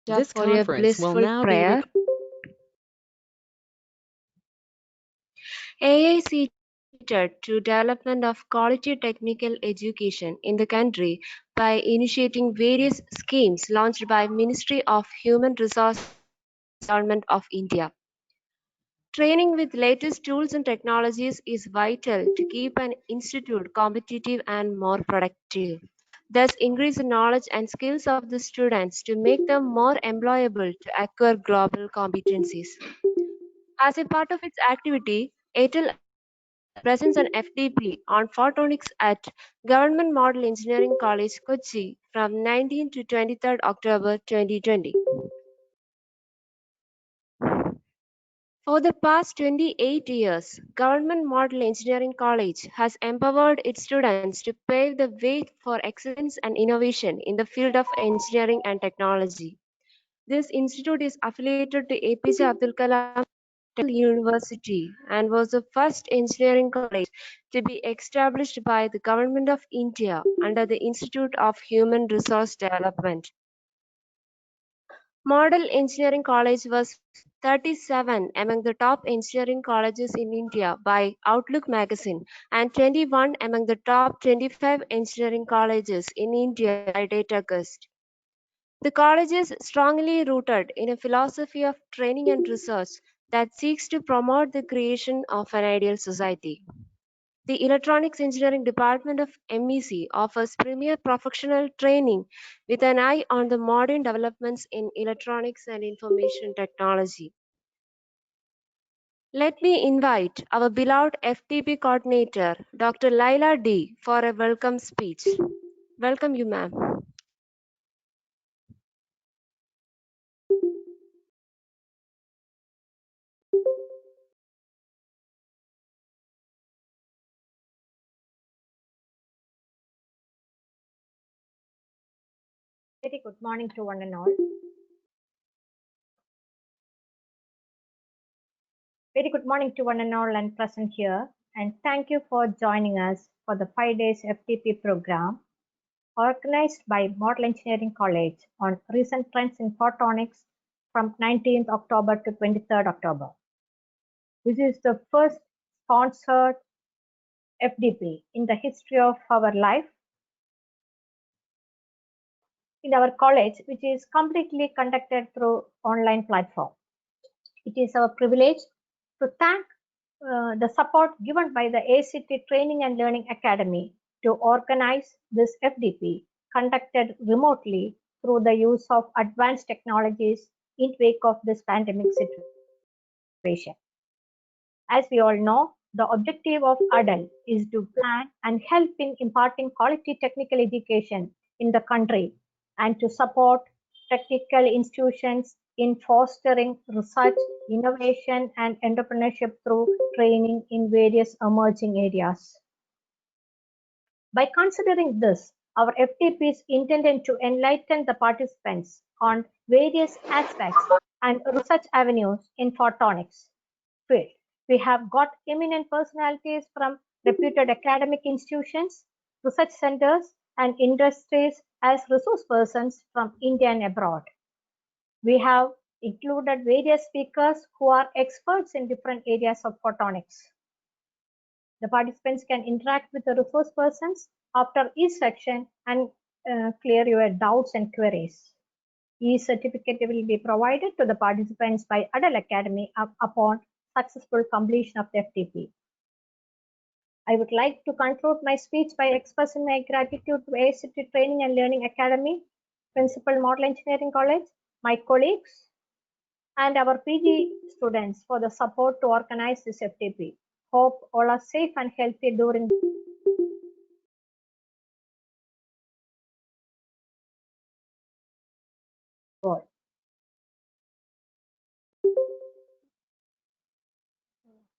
This For your conference will blissful now be prayer. AICTED to development of quality technical education in the country by initiating various schemes launched by Ministry of Human Resources Government of India. Training with latest tools and technologies is vital to keep an institute competitive and more productive. Thus, increase the knowledge and skills of the students to make them more employable to acquire global competencies. As a part of its activity, ATEL presents an FDP on photonics at Government Model Engineering College, Kochi from 19 to 23 October 2020. For the past 28 years, Government Model Engineering College has empowered its students to pave the way for excellence and innovation in the field of engineering and technology. This institute is affiliated to APJ Abdul Kalam University and was the first engineering college to be established by the Government of India under the Institute of Human Resource Development. Model Engineering College was 37 among the top engineering colleges in India by Outlook magazine and 21 among the top 25 engineering colleges in India by Datagust. The college is strongly rooted in a philosophy of training and research that seeks to promote the creation of an ideal society. The Electronics Engineering Department of MEC offers premier professional training with an eye on the modern developments in electronics and information technology. Let me invite our beloved FTP coordinator, Dr. Laila D, for a welcome speech. Welcome you, ma'am. Very good morning to one and all. Very good morning to one and all and present here. And thank you for joining us for the 5 days FTP program organized by Model Engineering College on recent trends in photonics from 19th October to 23rd October. This is the first sponsored FDP in the history of our life in our college, which is completely conducted through online platform. It is our privilege to thank the support given by the ACT Training and Learning Academy to organize this FDP conducted remotely through the use of advanced technologies in wake of this pandemic situation. As we all know, the objective of ADAL is to plan and help in imparting quality technical education in the country and to support technical institutions in fostering research, innovation, and entrepreneurship through training in various emerging areas. By considering this, our FTP is intended to enlighten the participants on various aspects and research avenues in photonics field. We have got eminent personalities from reputed academic institutions, research centers, and industries as resource persons from India and abroad. We have included various speakers who are experts in different areas of photonics. The participants can interact with the resource persons after each section and clear your doubts and queries. E-certificate will be provided to the participants by ADAL Academy upon successful completion of the FTP. I would like to conclude my speech by expressing my gratitude to ACT Training and Learning Academy, Principal Model Engineering College, my colleagues, and our PG students for the support to organize this FTP. Hope all are safe and healthy during war.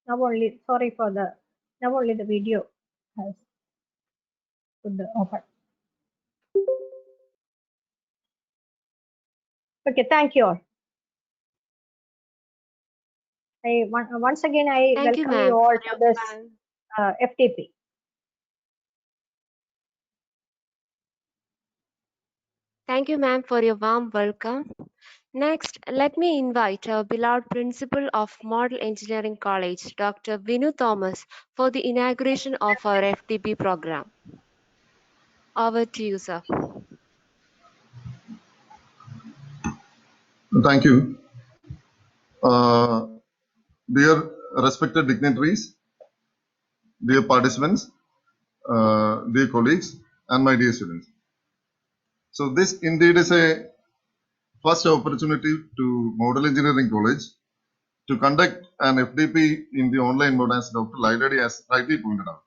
Now only, sorry for the, now only the video has put the open. Okay, thank you all. Once again, I Thank you, welcome you ma'am, all for to your this FTP. Thank you, ma'am, for your warm welcome. Next, let me invite our beloved Principal of Model Engineering College, Dr. Vinu Thomas, for the inauguration of our FTP program. Over to you, sir. Thank you. Dear respected dignitaries, dear participants, dear colleagues, and my dear students. So this indeed is a first opportunity to Model Engineering College to conduct an FDP in the online mode, as Dr. Lailadi has rightly pointed out.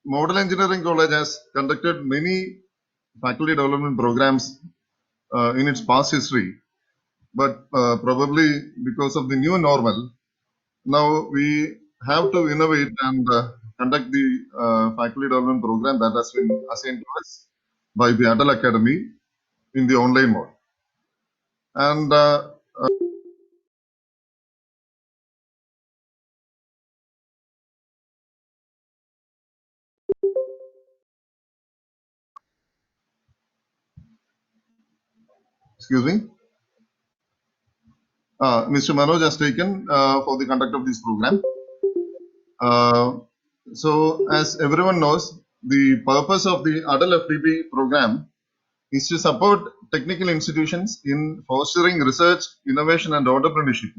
Model Engineering College has conducted many faculty development programs in its past history, but probably because of the new normal, now we have to innovate and conduct the faculty development program that has been assigned to us by the Adal Academy in the online mode. And excuse me, Mr. Manoj has taken for the conduct of this program. So as everyone knows, the purpose of the Adal FDP program is to support technical institutions in fostering research, innovation, and entrepreneurship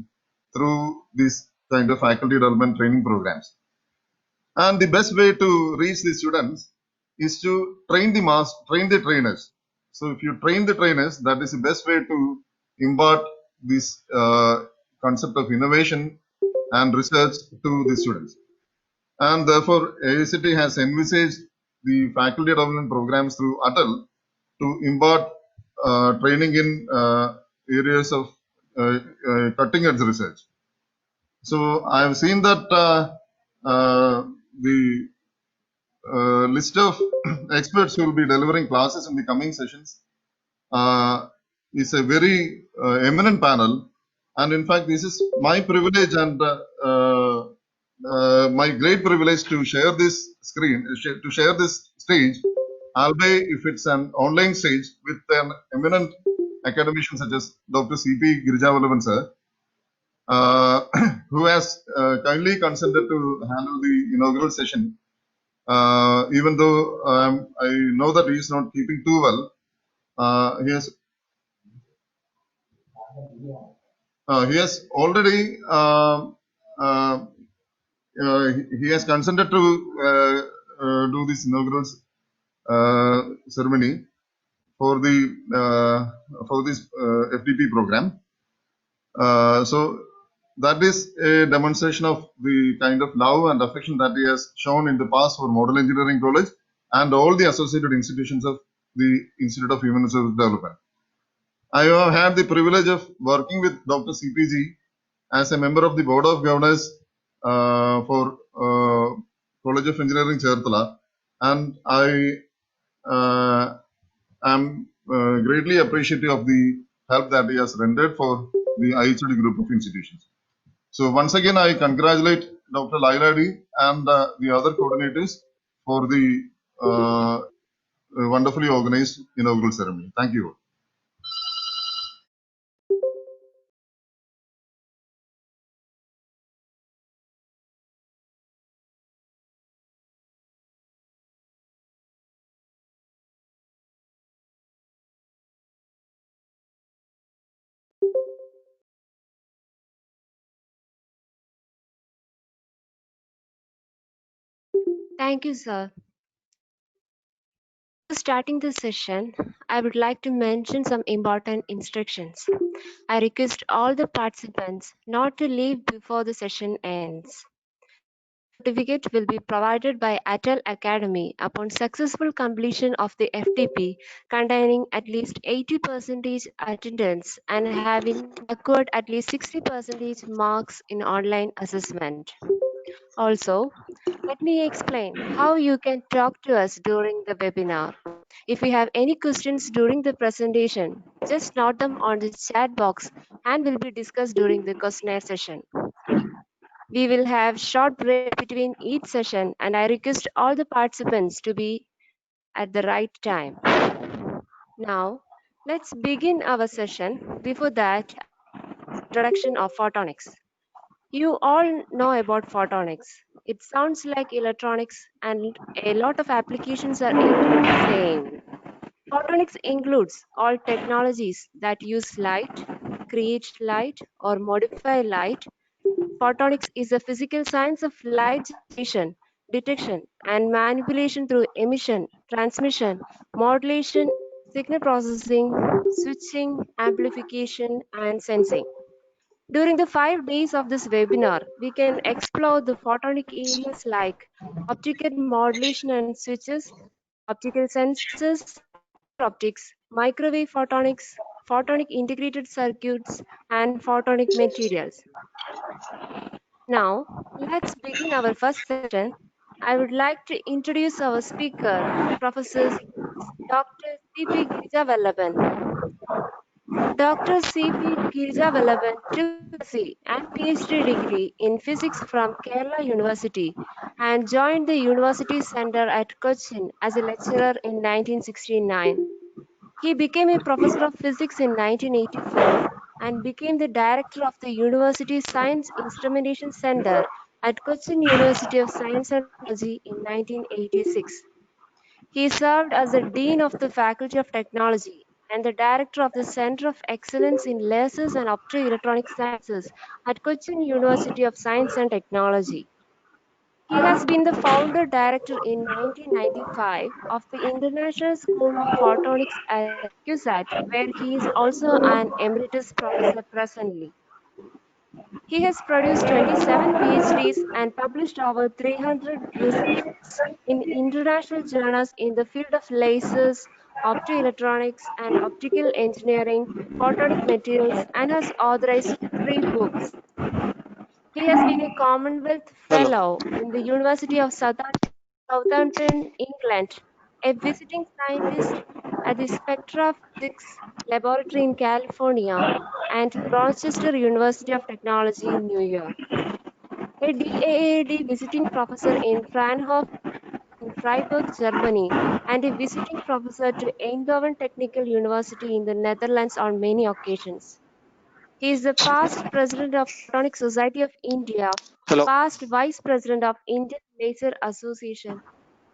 through these kind of faculty development training programs. And the best way to reach the students is to train the trainers. So if you train the trainers, that is the best way to impart this concept of innovation and research to the students. And therefore, AICT has envisaged the faculty development programs through ATAL to impart training in areas of cutting edge research. So I have seen that the list of experts who will be delivering classes in the coming sessions is a very eminent panel. And in fact, this is my privilege and my great privilege to share this screen, to share this stage, albeit if it's an online stage with an eminent academician such as Dr. C.P. Girjavalavan sir, who has kindly consented to handle the inaugural session. Even though I know that he is not keeping too well, he has already he has consented to do this inaugural ceremony for this FDP program. So that is a demonstration of the kind of love and affection that he has shown in the past for Model Engineering College and all the associated institutions of the Institute of Human Resource Development. I have had the privilege of working with Dr. CPG as a member of the Board of Governors for College of Engineering Cherthala, and I am greatly appreciative of the help that he has rendered for the IHD group of institutions. So once again, I congratulate Dr. Lailadi and the other coordinators for the wonderfully organized inaugural ceremony. Thank you. Thank you, sir. Starting the session, I would like to mention some important instructions. I request all the participants not to leave before the session ends. Certificate will be provided by Atal Academy upon successful completion of the FTP containing at least 80% attendance and having acquired at least 60% marks in online assessment. Also, let me explain how you can talk to us during the webinar. If you have any questions during the presentation, just note them on the chat box and will be discussed during the questionnaire session. We will have short break between each session and I request all the participants to be at the right time. Now, Let's begin our session. Before that, introduction of photonics. You all know about photonics. It sounds like electronics, and a lot of applications are into the same. Photonics includes all technologies that use light, create light, or modify light. Photonics is a physical science of light generation, detection, and manipulation through emission, transmission, modulation, signal processing, switching, amplification, and sensing. During the 5 days of this webinar, we can explore the photonic areas like optical modulation and switches, optical sensors, fiber optics, microwave photonics, photonic integrated circuits, and photonic materials. Now, let's begin our first session. I would like to introduce our speaker, Professor Dr. C.P. Girija Dr. C.P. Girija took BSc and PhD degree in physics from Kerala University and joined the University Center at Cochin as a lecturer in 1969. He became a professor of physics in 1984 and became the director of the University Science Instrumentation Center at Cochin University of Science and Technology in 1986. He served as the Dean of the Faculty of Technology and the Director of the Center of Excellence in Lasers and Optoelectronic Sciences at Cochin University of Science and Technology. He has been the founder director in 1995 of the International School of Photonics at CUSAT, where he is also an emeritus professor presently. He has produced 27 PhDs and published over 300 researches in international journals in the field of lasers, optoelectronics, and optical engineering, photonic materials, and has authored 3 books. He has been a Commonwealth Hello. Fellow in the University of Southampton, England, a visiting scientist at the Spectra Physics Laboratory in California, and Rochester University of Technology in New York. A DAAD visiting professor in Fraunhofer in Freiburg, Germany, and a visiting professor to Eindhoven Technical University in the Netherlands on many occasions. He is the past president of Photonic Society of India, Hello. past vice president of Indian Laser Association,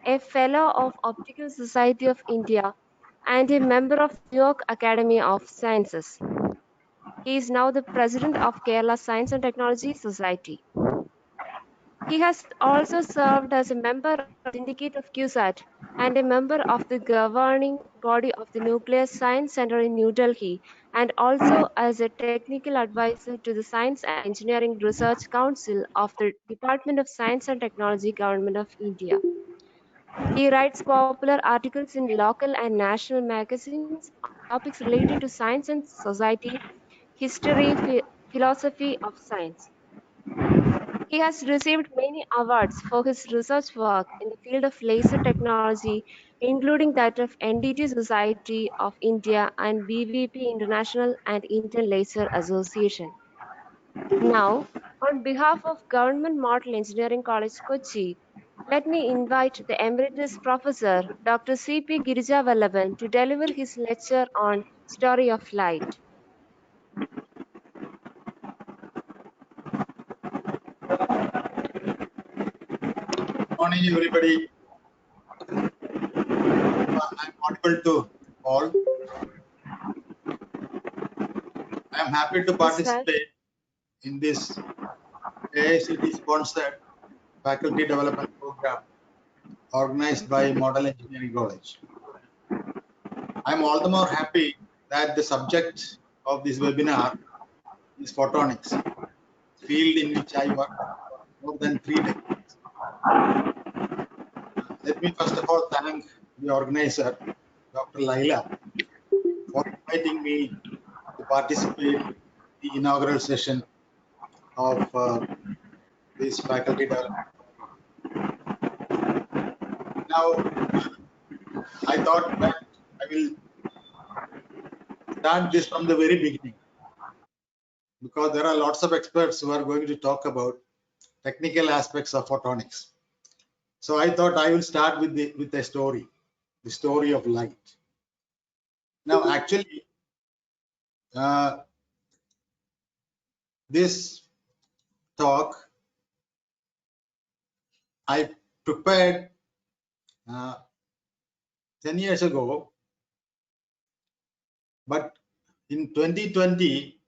a fellow of Optical Society of India, and a member of New York Academy of Sciences. He is now the president of Kerala Science and Technology Society. He has also served as a member of the Syndicate of CUSAT and a member of the governing body of the Nuclear Science Center in New Delhi, and also as a technical advisor to the Science and Engineering Research Council of the Department of Science and Technology, Government of India. He writes popular articles in local and national magazines on topics related to science and society, history, philosophy of science. He has received many awards for his research work in the field of laser technology, including that of NDT Society of India and BVP International and Indian Laser Association. Now, on behalf of Government Model Engineering College, Kochi, let me invite the Emeritus Professor Dr. C.P. Girija to deliver his lecture on Story of Light. Morning, everybody. I'm audible to all. I am happy to Yes, sir. participate in this AICT sponsored faculty development program organized by Model Engineering College. I'm all the more happy that the subject of this webinar is photonics, field in which I worked for more than 3 decades. Let me first of all thank the organizer, Dr. Laila, for inviting me to participate in the inaugural session of this faculty development program. Now, I thought that I will start this from the very beginning because there are lots of experts who are going to talk about technical aspects of photonics. So I thought I will start with a story, the story of light. Now, actually, this talk I prepared 10 years ago, but in 2020,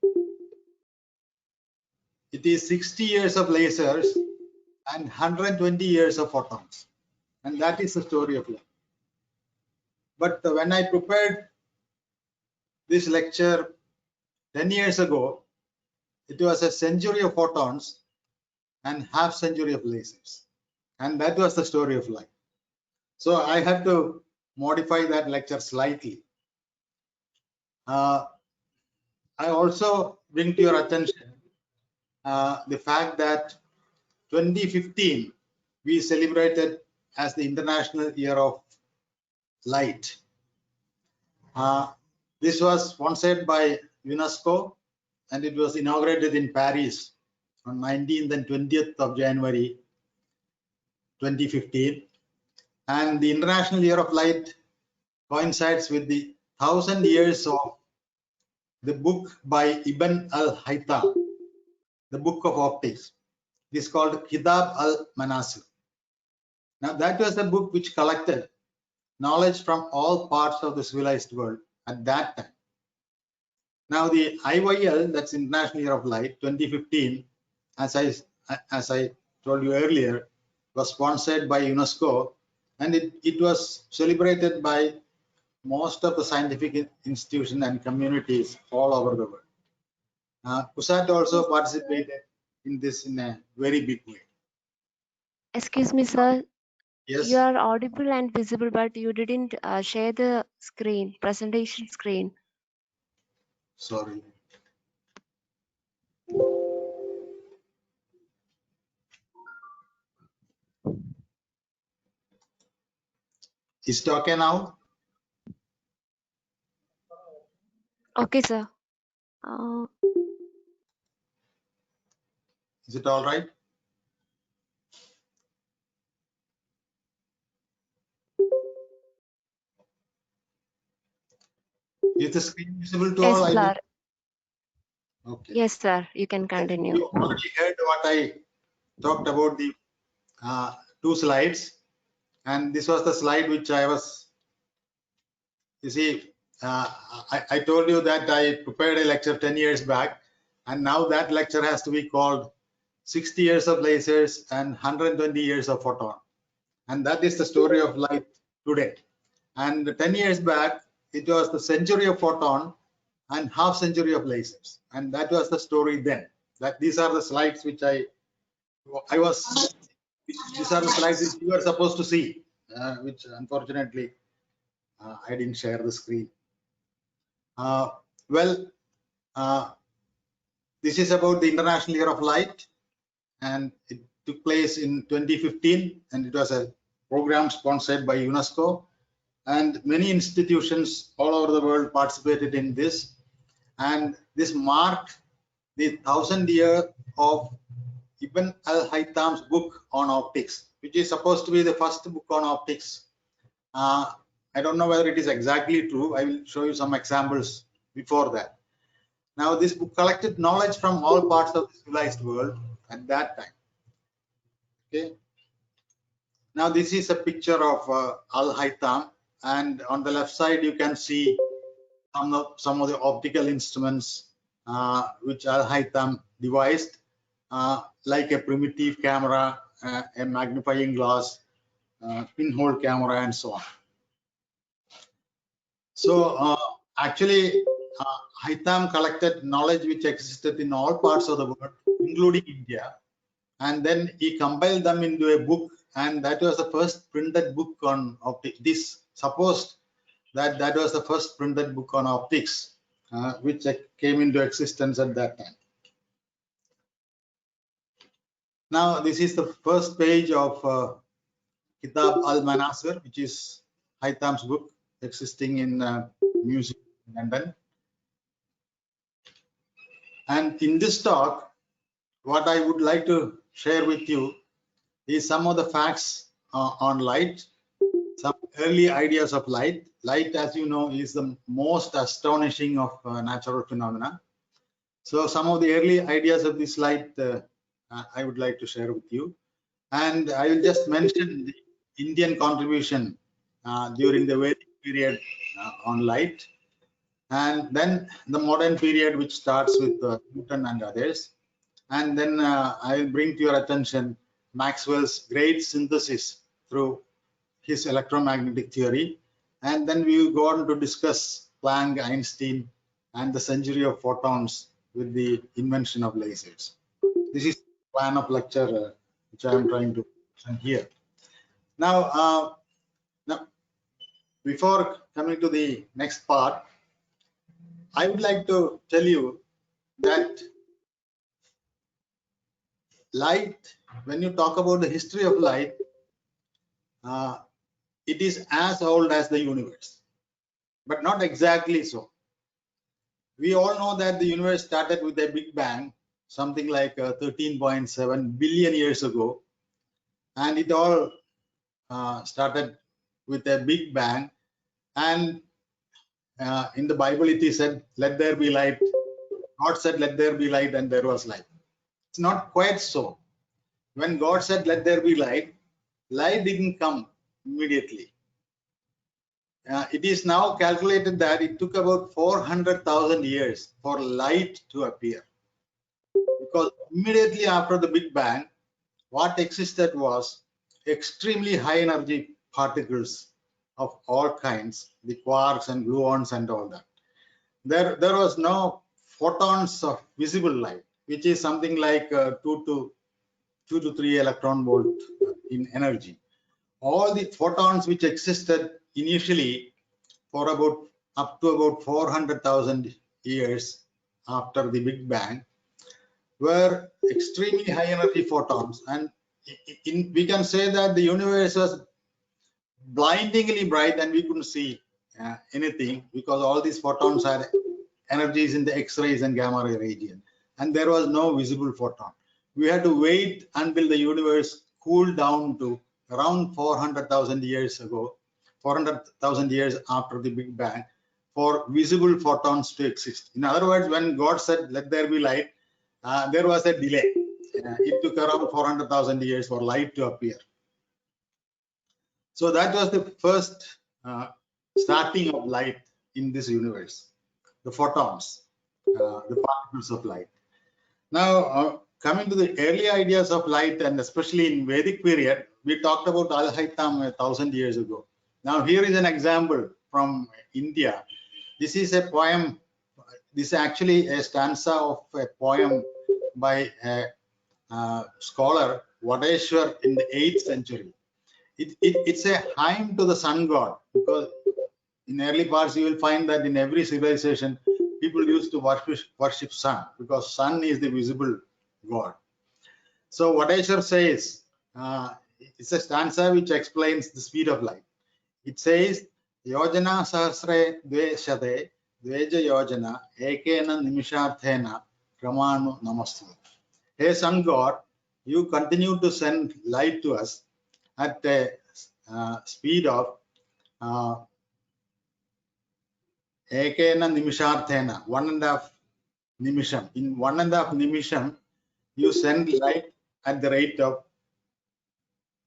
it is 60 years of lasers and 120 years of photons. And that is the story of light. But when I prepared this lecture 10 years ago, it was a century of photons and half century of lasers. And that was the story of light. So I had to modify that lecture slightly. I also bring to your attention the fact that 2015 we celebrated as the International Year of Light. This was sponsored by UNESCO and it was inaugurated in Paris on 19th and 20th of January 2015. And the International Year of Light coincides with the 1000 years of the book by Ibn al-Haytham, the Book of Optics. It is called Kitab al-Manasir. Now that was the book which collected knowledge from all parts of the civilized world at that time. Now the IYL, that's International Year of Light 2015, as I told you earlier, was sponsored by UNESCO, and it was celebrated by most of the scientific institutions and communities all over the world. CUSAT also participated in this in a very big way. Excuse me, sir. Yes. You are audible and visible, but you didn't share the screen, presentation screen. Sorry. Is it okay now? Okay, sir. Is it all right? Is the screen visible to all? Yes, sir. Okay. Yes, sir. You can continue. You already heard what I talked about the two slides, and this was the slide which I was. You see, I told you that I prepared a lecture 10 years back, and now that lecture has to be called 60 years of lasers and 120 years of photon, and that is the story of light today. And 10 years back, it was the century of photon and half century of lasers, and that was the story then. That these are the slides which these are the slides which you are supposed to see, which unfortunately I didn't share the screen. This is about the International Year of Light, and it took place in 2015, and it was a program sponsored by UNESCO, and many institutions all over the world participated in this, and this marked the 1000th year of Ibn al-Haytham's book on optics, which is supposed to be the first book on optics. I don't know whether it is exactly true. I will show you some examples before that. Now, this book collected knowledge from all parts of the civilized world at that time. Okay. Now, this is a picture of al-Haytham, and on the left side you can see some of the optical instruments which al-Haytham devised, like a primitive camera, a magnifying glass, pinhole camera, and so on. So actually, Haytham collected knowledge which existed in all parts of the world, including India, and then he compiled them into a book, and that was the first printed book on optics. It is supposed that that was the first printed book on optics, which came into existence at that time. Now, this is the first page of Kitab al-Manasir, which is Haytham's book existing in museum in London. And in this talk, what I would like to share with you is some of the facts on light, some early ideas of light. Light, as you know, is the most astonishing of natural phenomena. So some of the early ideas of this light I would like to share with you. And I will just mention the Indian contribution during the Vedic period on light, and then the modern period, which starts with Newton and others. And then I will bring to your attention Maxwell's great synthesis through his electromagnetic theory. And then we will go on to discuss Planck, Einstein, and the century of photons with the invention of lasers. This is the plan of lecture which I am trying to present here. Now, before coming to the next part, I would like to tell you that light, when you talk about the history of light, it is as old as the universe, but not exactly so. We all know that the universe started with a Big Bang, something like 13.7 billion years ago, and it all started with a Big Bang. And in the Bible, it is said, "Let there be light." God said, "Let there be light," and there was light. It's not quite so. When God said, "Let there be light," light didn't come immediately. It is now calculated that it took about 400,000 years for light to appear. Because immediately after the Big Bang, what existed was extremely high energy particles of all kinds, the quarks and gluons and all that. There was no photons of visible light, which is something like 2 to 3 electron volt in energy. All the photons which existed initially for up to about 400,000 years after the Big Bang were extremely high energy photons, and we can say that the universe was blindingly bright and we couldn't see anything, because all these photons had energies in the X-rays and gamma ray region, and there was no visible photon. We had to wait until the universe cooled down to around 400,000 years ago, 400,000 years after the Big Bang, for visible photons to exist. In other words, when God said, "Let there be light," there was a delay. It took around 400,000 years for light to appear. So that was the first starting of light in this universe, the photons, the particles of light. Now, coming to the early ideas of light, and especially in Vedic period, we talked about Al-Haytham 1,000 years ago. Now, here is an example from India. This is a poem. This is actually a stanza of a poem by a scholar, Vadeshwar, in the 8th century. It's a hymn to the sun god, because in early parts you will find that in every civilization people used to worship sun, because sun is the visible god. So Vadeshwar says, it's a stanza which explains the speed of light. It says, "Yojana sahasre dve shade dveja yojana ekena nimisharthena kramanu namastu." Hey sun god, you continue to send light to us at a speed of ekena nimisharthena, 1.5 nimisham. In 1.5 nimisham, you send light at the rate of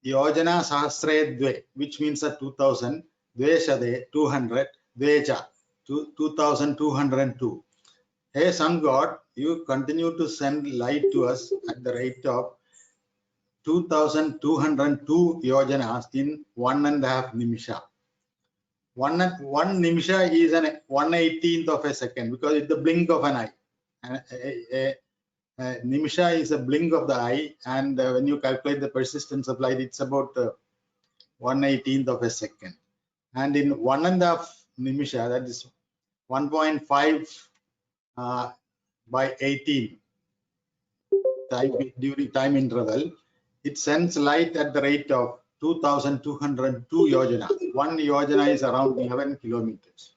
yojana sahasre dve, which means that 2000, dveshade 200, dveja 2202. Hey sun god, you continue to send light to us at the rate of 2202 yojanas in 1.5 nimisha. One nimisha is an 1/18th of a second, because it's the blink of an eye. Nimisha is a blink of the eye, and when you calculate the persistence of light, it's about 1/18th of a second. And in 1.5 nimisha, that is 1.5 by 18 during time interval, it sends light at the rate of 2202 yojana. 1 yojana is around 11 kilometers.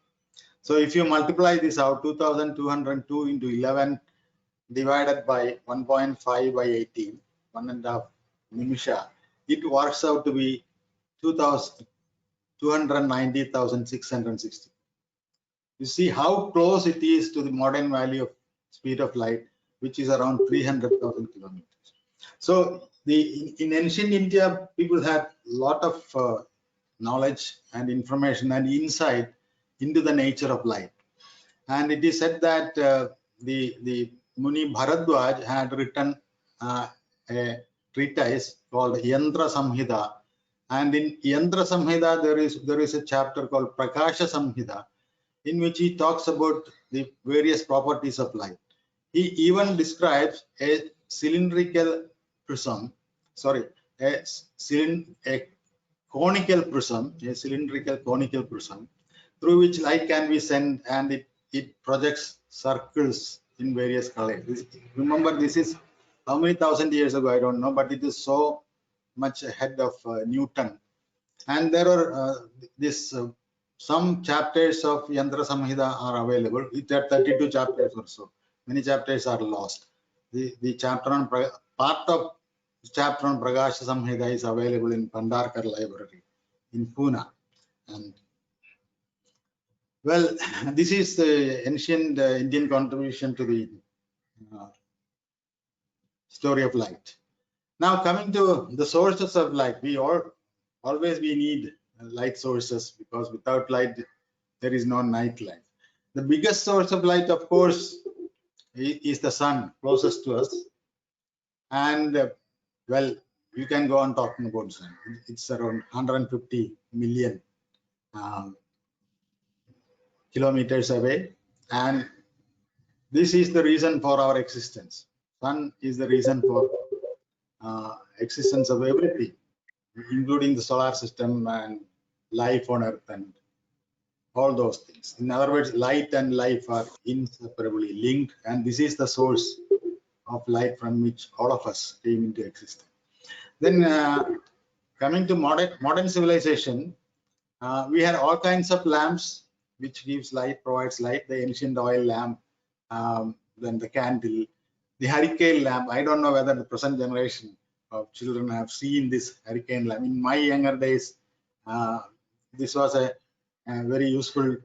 So if you multiply this out, 2202 into 11 divided by 1.5 by 18, 1.5 nimisha, it works out to be 2000 290,660. You see how close it is to the modern value of speed of light, which is around 300,000 kilometers. So in ancient India, people had a lot of knowledge and information and insight into the nature of light. And it is said that the Muni Bharadwaj had written a treatise called Yantra Samhita, and in Yantra Samhita there is a chapter called Prakasha Samhita, in which he talks about the various properties of light. He even describes a cylindrical prism, sorry, a conical prism, a cylindrical conical prism, through which light can be sent, and it projects circles in various colors. Remember, this is how many thousand years ago, I don't know, but it is so much ahead of Newton. And there are some chapters of Yantra Samhita are available. It are 32 chapters or so. Many chapters are lost. The chapter on part of chapter on Prakasha Samhita is available in Bhandarkar Library in Pune. And well, this is the ancient Indian contribution to the story of light. Now, coming to the sources of light, always need light sources, because without light there is no night life. The biggest source of light, of course, is the sun, closest to us. And well, you can go on talking about sun. It's around 150 million kilometers away, and this is the reason for our existence. Sun is the reason for existence of everything, including the solar system and life on Earth and all those things. In other words, light and life are inseparably linked, and this is the source of light from which all of us came into existence. Then coming to modern civilization, we had all kinds of lamps which gives light, provides light. The ancient oil lamp, then the candle, the hurricane lamp. I don't know whether the present generation of children have seen this hurricane lamp. In my younger days, this was a very useful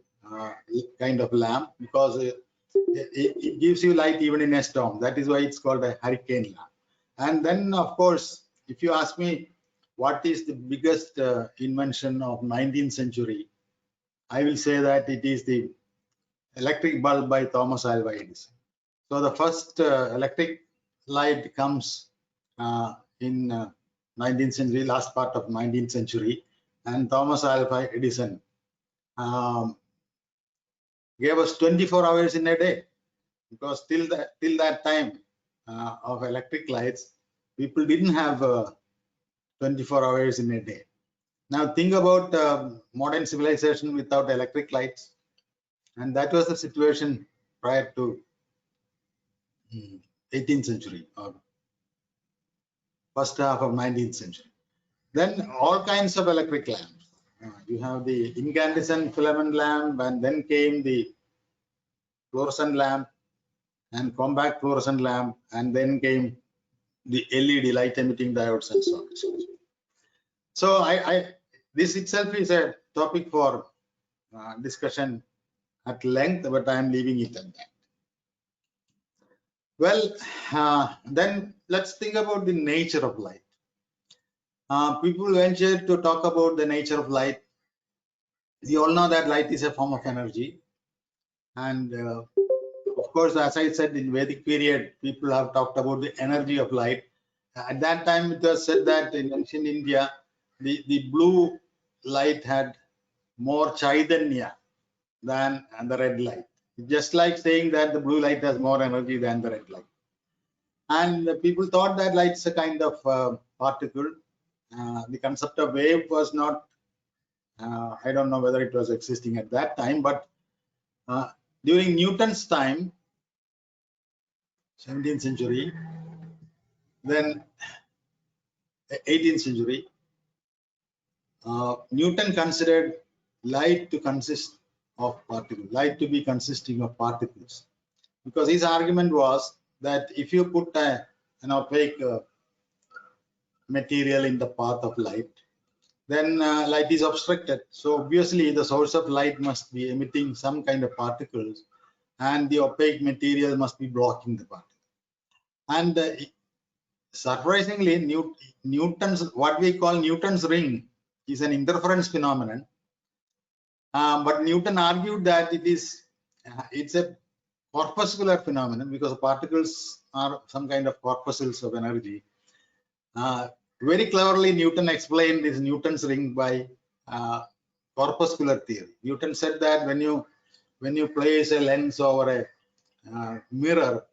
kind of lamp, because it gives you light even in a storm. That is why it's called a hurricane lamp. And then, of course, if you ask me what is the biggest invention of 19th century, I will say that it is the electric bulb by Thomas Alva Edison. So the first electric light comes in 19th century, last part of 19th century, and Thomas Alva Edison gave us 24 hours in a day, because till that time of electric lights, people didn't have 24 hours in a day. Now think about modern civilization without electric lights, and that was the situation prior to 18th century or first half of 19th century. Then all kinds of electric lamps. You have the incandescent filament lamp, and then came the fluorescent lamp and compact fluorescent lamp, and then came the LED, light emitting diodes, and so on. So this itself is a topic for discussion at length, but I am leaving it at that. Well, then let's think about the nature of light. People venture to talk about the nature of light. We all know that light is a form of energy, and of course, as I said, in Vedic period, people have talked about the energy of light. At that time, it was said that in ancient India, the blue light had more chaitanya than the red light. Just like saying that the blue light has more energy than the red light. And people thought that light is a kind of particle. The concept of wave was not, I don't know whether it was existing at that time, but during Newton's time, 17th century, then 18th century, Newton considered light to consist of particles, light to be consisting of particles, because his argument was that if you put an opaque material in the path of light, then light is obstructed. So obviously the source of light must be emitting some kind of particles, and the opaque material must be blocking the particle. And surprisingly, Newton's, what we call Newton's ring, is an interference phenomenon. But Newton argued that it's a corpuscular phenomenon because particles are some kind of corpuscles of energy. Very cleverly, Newton explained this Newton's ring by corpuscular theory. Newton said that when you place a lens over a mirror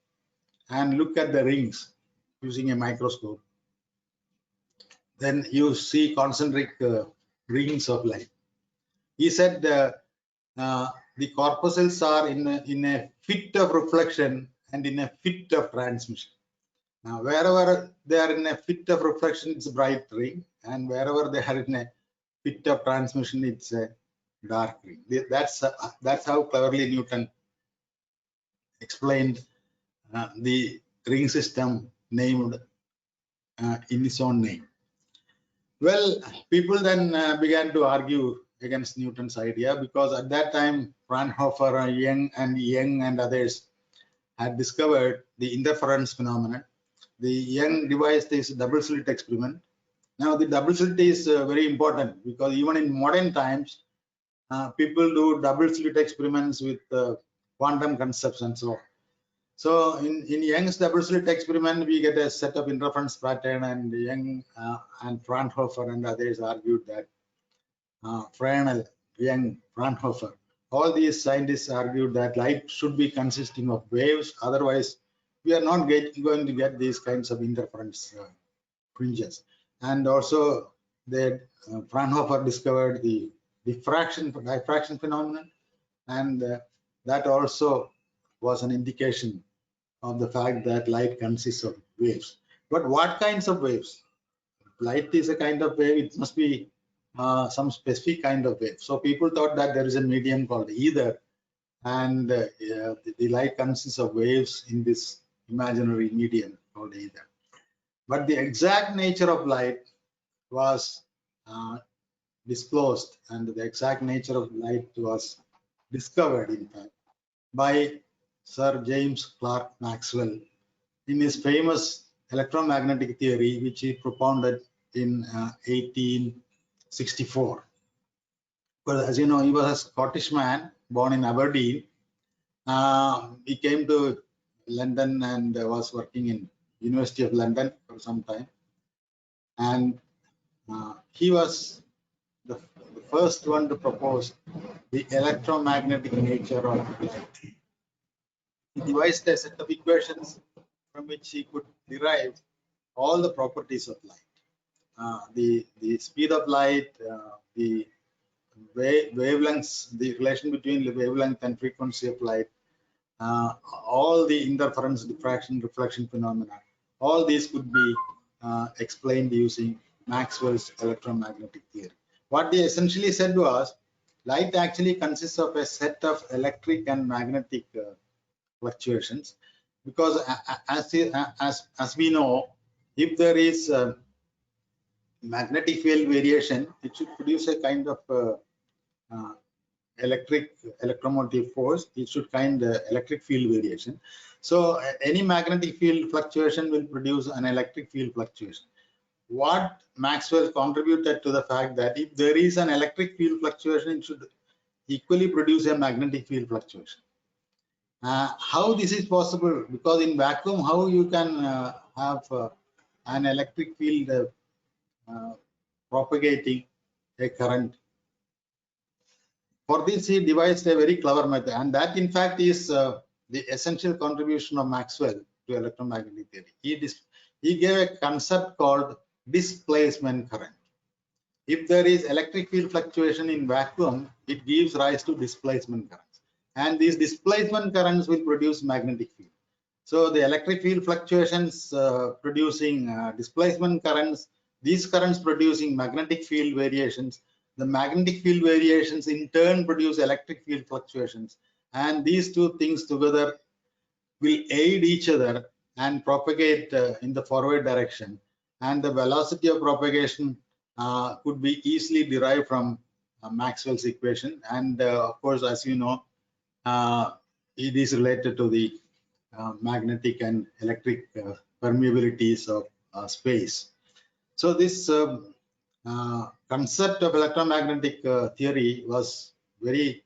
and look at the rings using a microscope, then you see concentric rings of light. He said the corpuscles are in a fit of reflection and in a fit of transmission. Now, wherever they are in a fit of reflection, it's a bright ring, and wherever they are in a fit of transmission, it's a dark ring. That's how cleverly Newton explained the ring system named in his own name. Well, people then began to argue against Newton's idea, because at that time Fraunhofer, Young and others had discovered the interference phenomenon. The Young devised this double slit experiment. Now the double slit is very important, because even in modern times people do double slit experiments with quantum concepts and so on. So in Young's double slit experiment, we get a set of interference pattern, and Young and Fraunhofer and others argued that Fresnel, Young, Fraunhofer, all these scientists argued that light should be consisting of waves, otherwise we are not going to get these kinds of interference fringes. And also Fraunhofer discovered the diffraction phenomenon, and that also was an indication of the fact that light consists of waves. But what kinds of waves? Light is a kind of wave, it must be some specific kind of wave. So people thought that there is a medium called ether, and the light consists of waves in this imaginary medium called ether. But the exact nature of light was disclosed, and the exact nature of light was discovered, in fact, by Sir James Clerk Maxwell in his famous electromagnetic theory, which he propounded in 1864. Well, as you know, he was a Scottish man born in Aberdeen. He came to London and was working in University of London for some time, and he was the first one to propose the electromagnetic nature of light. He devised a set of equations from which he could derive all the properties of light. The speed of light, the wavelengths, the relation between the wavelength and frequency of light, all the interference, diffraction, reflection phenomena, all these could be explained using Maxwell's electromagnetic theory. What they essentially said was, light actually consists of a set of electric and magnetic fluctuations, because as we know, if there is magnetic field variation, it should produce a kind of electromotive force. It should kind electric field variation. So any magnetic field fluctuation will produce an electric field fluctuation. What Maxwell contributed to the fact that if there is an electric field fluctuation, it should equally produce a magnetic field fluctuation. How this is possible? Because in vacuum, how you can have an electric field propagating a current? For this, he devised a very clever method, and that in fact is the essential contribution of Maxwell to electromagnetic theory. He gave a concept called displacement current. If there is electric field fluctuation in vacuum, it gives rise to displacement currents, and these displacement currents will produce magnetic field. So the electric field fluctuations producing displacement currents, these currents producing magnetic field variations, the magnetic field variations in turn produce electric field fluctuations, and these two things together will aid each other and propagate in the forward direction, and the velocity of propagation could be easily derived from Maxwell's equation. And of course, as you know, it is related to the magnetic and electric permeabilities of space. So this concept of electromagnetic theory was very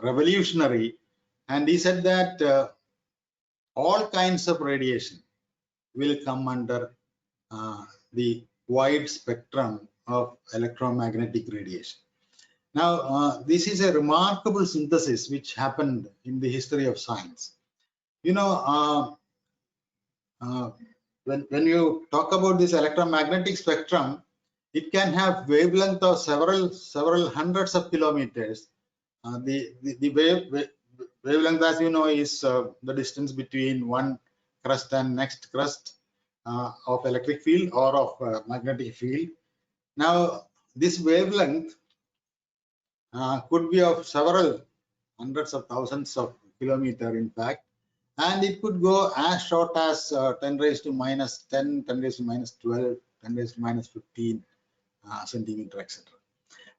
revolutionary, and he said that all kinds of radiation will come under the wide spectrum of electromagnetic radiation. Now, this is a remarkable synthesis which happened in the history of science. You know, when you talk about this electromagnetic spectrum, it can have wavelength of several hundreds of kilometers. The wavelength, as you know, is the distance between one crust and next crust of electric field or of magnetic field. Now, this wavelength could be of several hundreds of thousands of kilometers, in fact, and it could go as short as 10 raised to minus 10, 10 raised to minus 12, 10 raised to minus 15 centimeter, etc.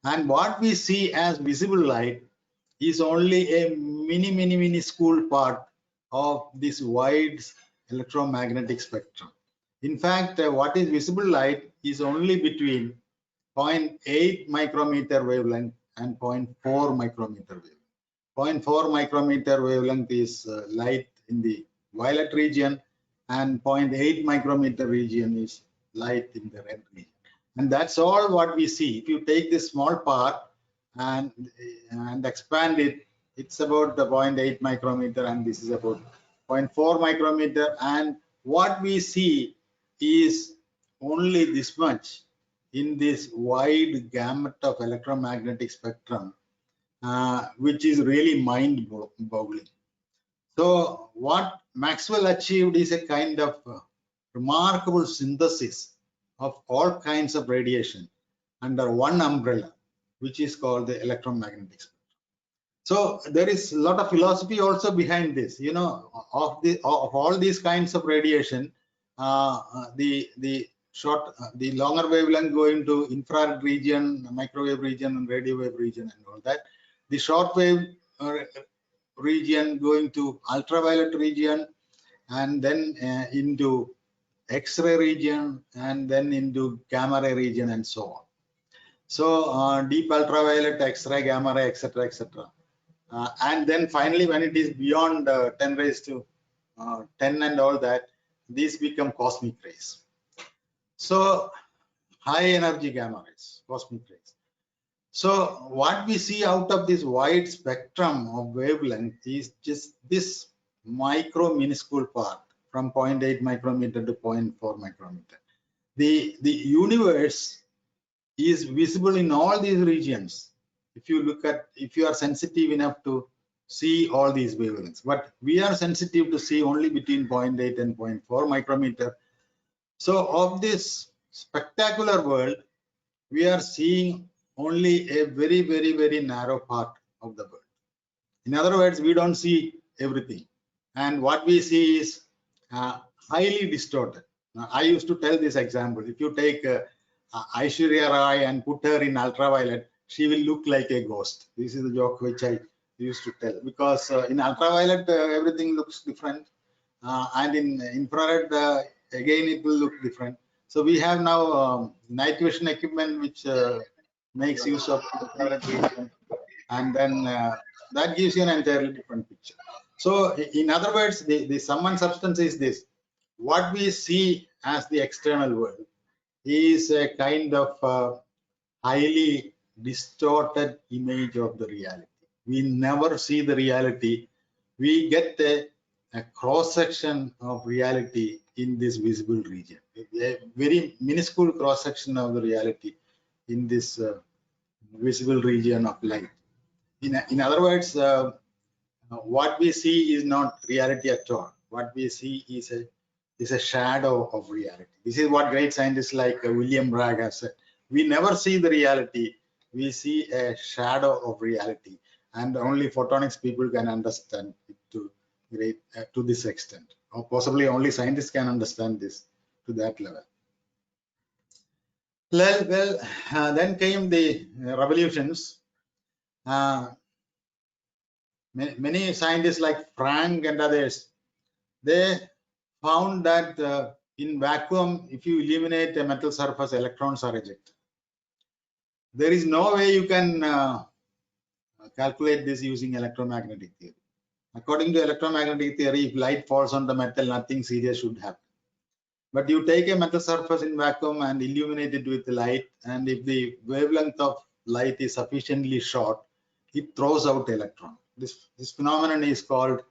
And what we see as visible light is only a minuscule part of this wide electromagnetic spectrum. In fact, what is visible light is only between 0.8 micrometer wavelength and 0.4 micrometer wavelength. 0.4 micrometer wavelength is light in the violet region, and 0.8 micrometer region is light in the red region. And that's all what we see. If you take this small part and expand it, it's about the 0.8 micrometer, and this is about 0.4 micrometer. And what we see is only this much in this wide gamut of electromagnetic spectrum, which is really mind-boggling. So what Maxwell achieved is a kind of remarkable synthesis of all kinds of radiation under one umbrella, which is called the electromagnetic spectrum. So there is a lot of philosophy also behind this. You know, of all these kinds of radiation, the longer wavelength going to infrared region, microwave region, and radio wave region, and all that. The short wave region going to ultraviolet region, and then into X-ray region, and then into gamma ray region, and so on. So deep ultraviolet, X-ray, gamma ray, etc., etc. And then finally, when it is beyond 10 raised to 10 and all that, these become cosmic rays. So high energy gamma rays, cosmic rays. So what we see out of this wide spectrum of wavelength is just this minuscule part from 0.8 micrometer to 0.4 micrometer. The universe is visible in all these regions. If you are sensitive enough to see all these wavelengths, but we are sensitive to see only between 0.8 and 0.4 micrometer. So of this spectacular world, we are seeing only a very narrow part of the world. In other words, we don't see everything, and what we see is highly distorted. Now, I used to tell this example. If you take Aishwarya Rai and put her in ultraviolet, she will look like a ghost. This is the joke which I used to tell, because in ultraviolet everything looks different, and in infrared again it will look different. So we have now night vision equipment which makes use of infrared region, and then that gives you an entirely different picture. So in other words, the sum and substance is this: what we see as the external world is a kind of highly distorted image of the reality. We never see the reality. We get a cross section of reality in this visible region, a very minuscule cross section of the reality in this visible region of light. In other words, what we see is not reality at all. What we see is a shadow of reality. This is what great scientists like William Bragg have said. We never see the reality. We see a shadow of reality, and only photonics people can understand it to this extent, or possibly only scientists can understand this to that level. Then came the revolutions. Many scientists like Frank and others, they found that in vacuum, if you eliminate a metal surface, electrons are ejected. There is no way you can calculate this using electromagnetic theory. According to electromagnetic theory, if light falls on the metal, nothing serious should happen. But you take a metal surface in vacuum and illuminate it with light, and if the wavelength of light is sufficiently short, it throws out electron. This phenomenon is called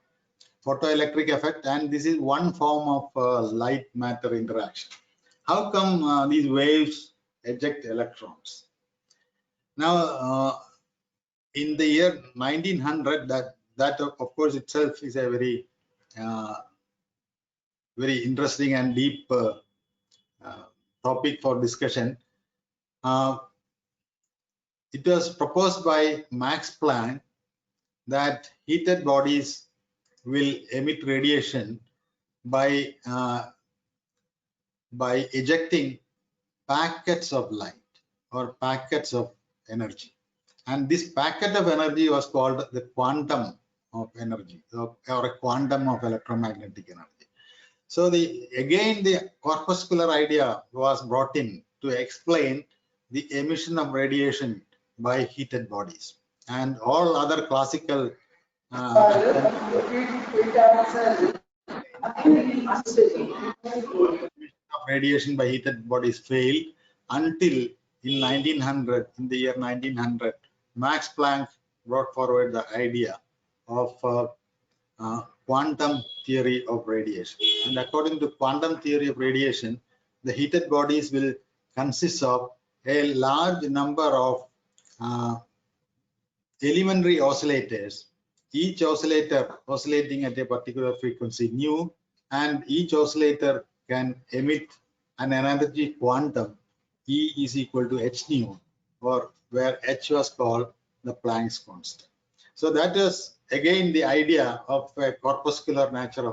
photoelectric effect, and this is one form of light matter interaction. How come these waves eject electrons? Now, in the year 1900, that of course itself is a very very interesting and deep topic for discussion. It was proposed by Max Planck that heated bodies will emit radiation by ejecting packets of light or packets of energy, and this packet of energy was called the quantum of energy, or a quantum of electromagnetic energy. So again the corpuscular idea was brought in to explain the emission of radiation by heated bodies, and all other classical radiation by heated bodies failed until in 1900, in the year 1900, Max Planck brought forward the idea of quantum theory of radiation. And according to quantum theory of radiation, the heated bodies will consist of a large number of elementary oscillators, each oscillator oscillating at a particular frequency nu, and each oscillator can emit an energy quantum E is equal to h nu, or where h was called the Planck's constant. So that is again the idea of a corpuscular nature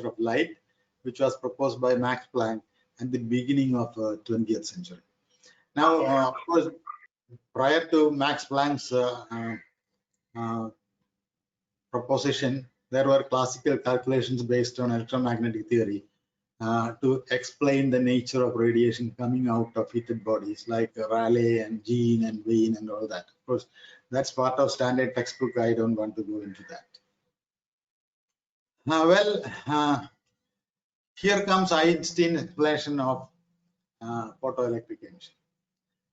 of light, which was proposed by Max Planck at the beginning of 20th century. Now, of course, prior to Max Planck's proposition, there were classical calculations based on electromagnetic theory to explain the nature of radiation coming out of heated bodies, like Rayleigh and Jean and Wien and all that. Of course, that's part of standard textbook. I don't want to go into that. Here comes Einstein's explanation of photoelectric emission.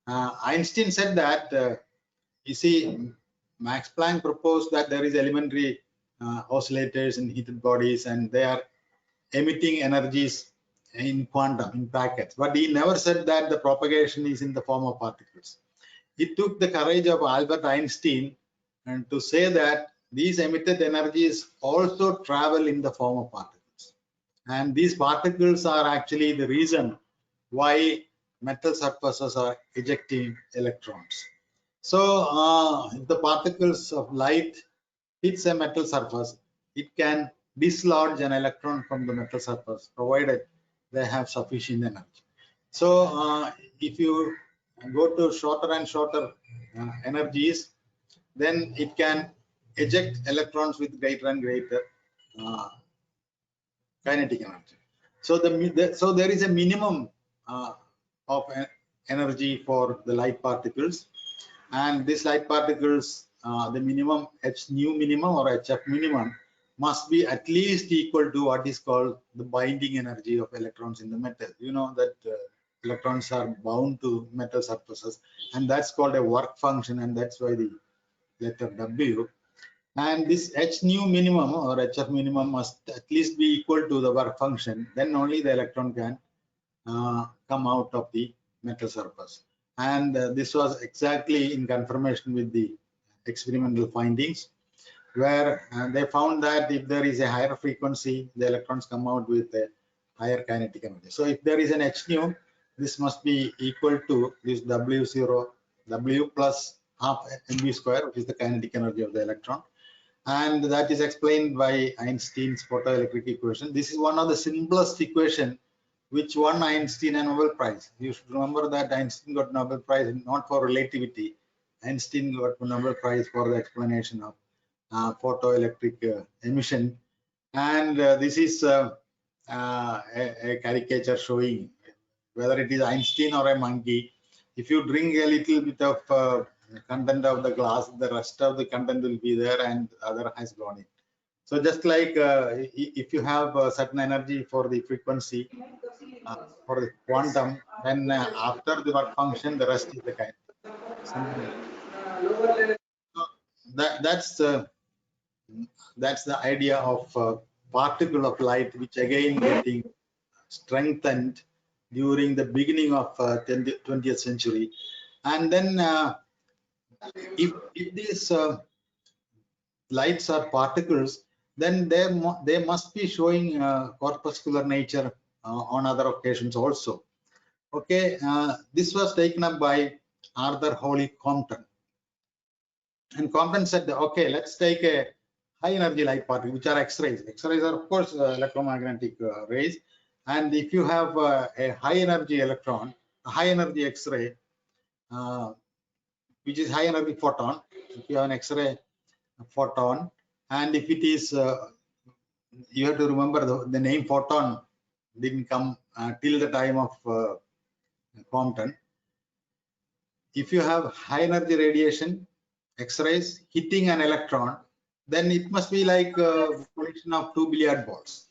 Einstein said that, you see, Max Planck proposed that there is elementary oscillators in heated bodies, and they are emitting energies in quantum, in packets. But he never said that the propagation is in the form of particles. It took the courage of Albert Einstein and to say that these emitted energies also travel in the form of particles. And these particles are actually the reason why metal surfaces are ejecting electrons. So if the particles of light hits a metal surface, it can dislodge an electron from the metal surface, provided they have sufficient energy. So if you go to shorter and shorter energies, then it can eject electrons with greater and greater kinetic energy. So there is a minimum of energy for the light particles, and these light particles, the minimum h nu minimum or hf minimum must be at least equal to what is called the binding energy of electrons in the metal. You know that electrons are bound to metal surfaces, and that's called a work function, and that's why the letter W. And this h nu minimum or hf minimum must at least be equal to the work function. Then only the electron can come out of the metal surface. And this was exactly in confirmation with the experimental findings, where they found that if there is a higher frequency, the electrons come out with a higher kinetic energy. So if there is an h nu, this must be equal to this W0, W plus half mv square, which is the kinetic energy of the electron. And that is explained by Einstein's photoelectric equation. This is one of the simplest equation which won Einstein a Nobel Prize. You should remember that Einstein got Nobel Prize not for relativity. Einstein got a Nobel Prize for the explanation of photoelectric emission. And this is a caricature showing whether it is Einstein or a monkey. If you drink a little bit of content of the glass, the rest of the content will be there and the other has gone in. So just like if you have a certain energy for the frequency, for the quantum, then after the work function, the rest is the kind. So that's the idea of particle of light, which again getting strengthened during the beginning of 20th century. And then if these lights are particles, then they must be showing corpuscular nature on other occasions also. Okay, this was taken up by Arthur Holly Compton. And Compton said, okay, let's take a high energy light particle, which are X-rays. X-rays are, of course, electromagnetic rays. And if you have a high energy electron, a high energy X-ray, which is high energy photon, if you have an X-ray photon, and if it is, you have to remember the name photon didn't come till the time of Compton. If you have high energy radiation, X-rays hitting an electron, then it must be like a collision of two billiard balls.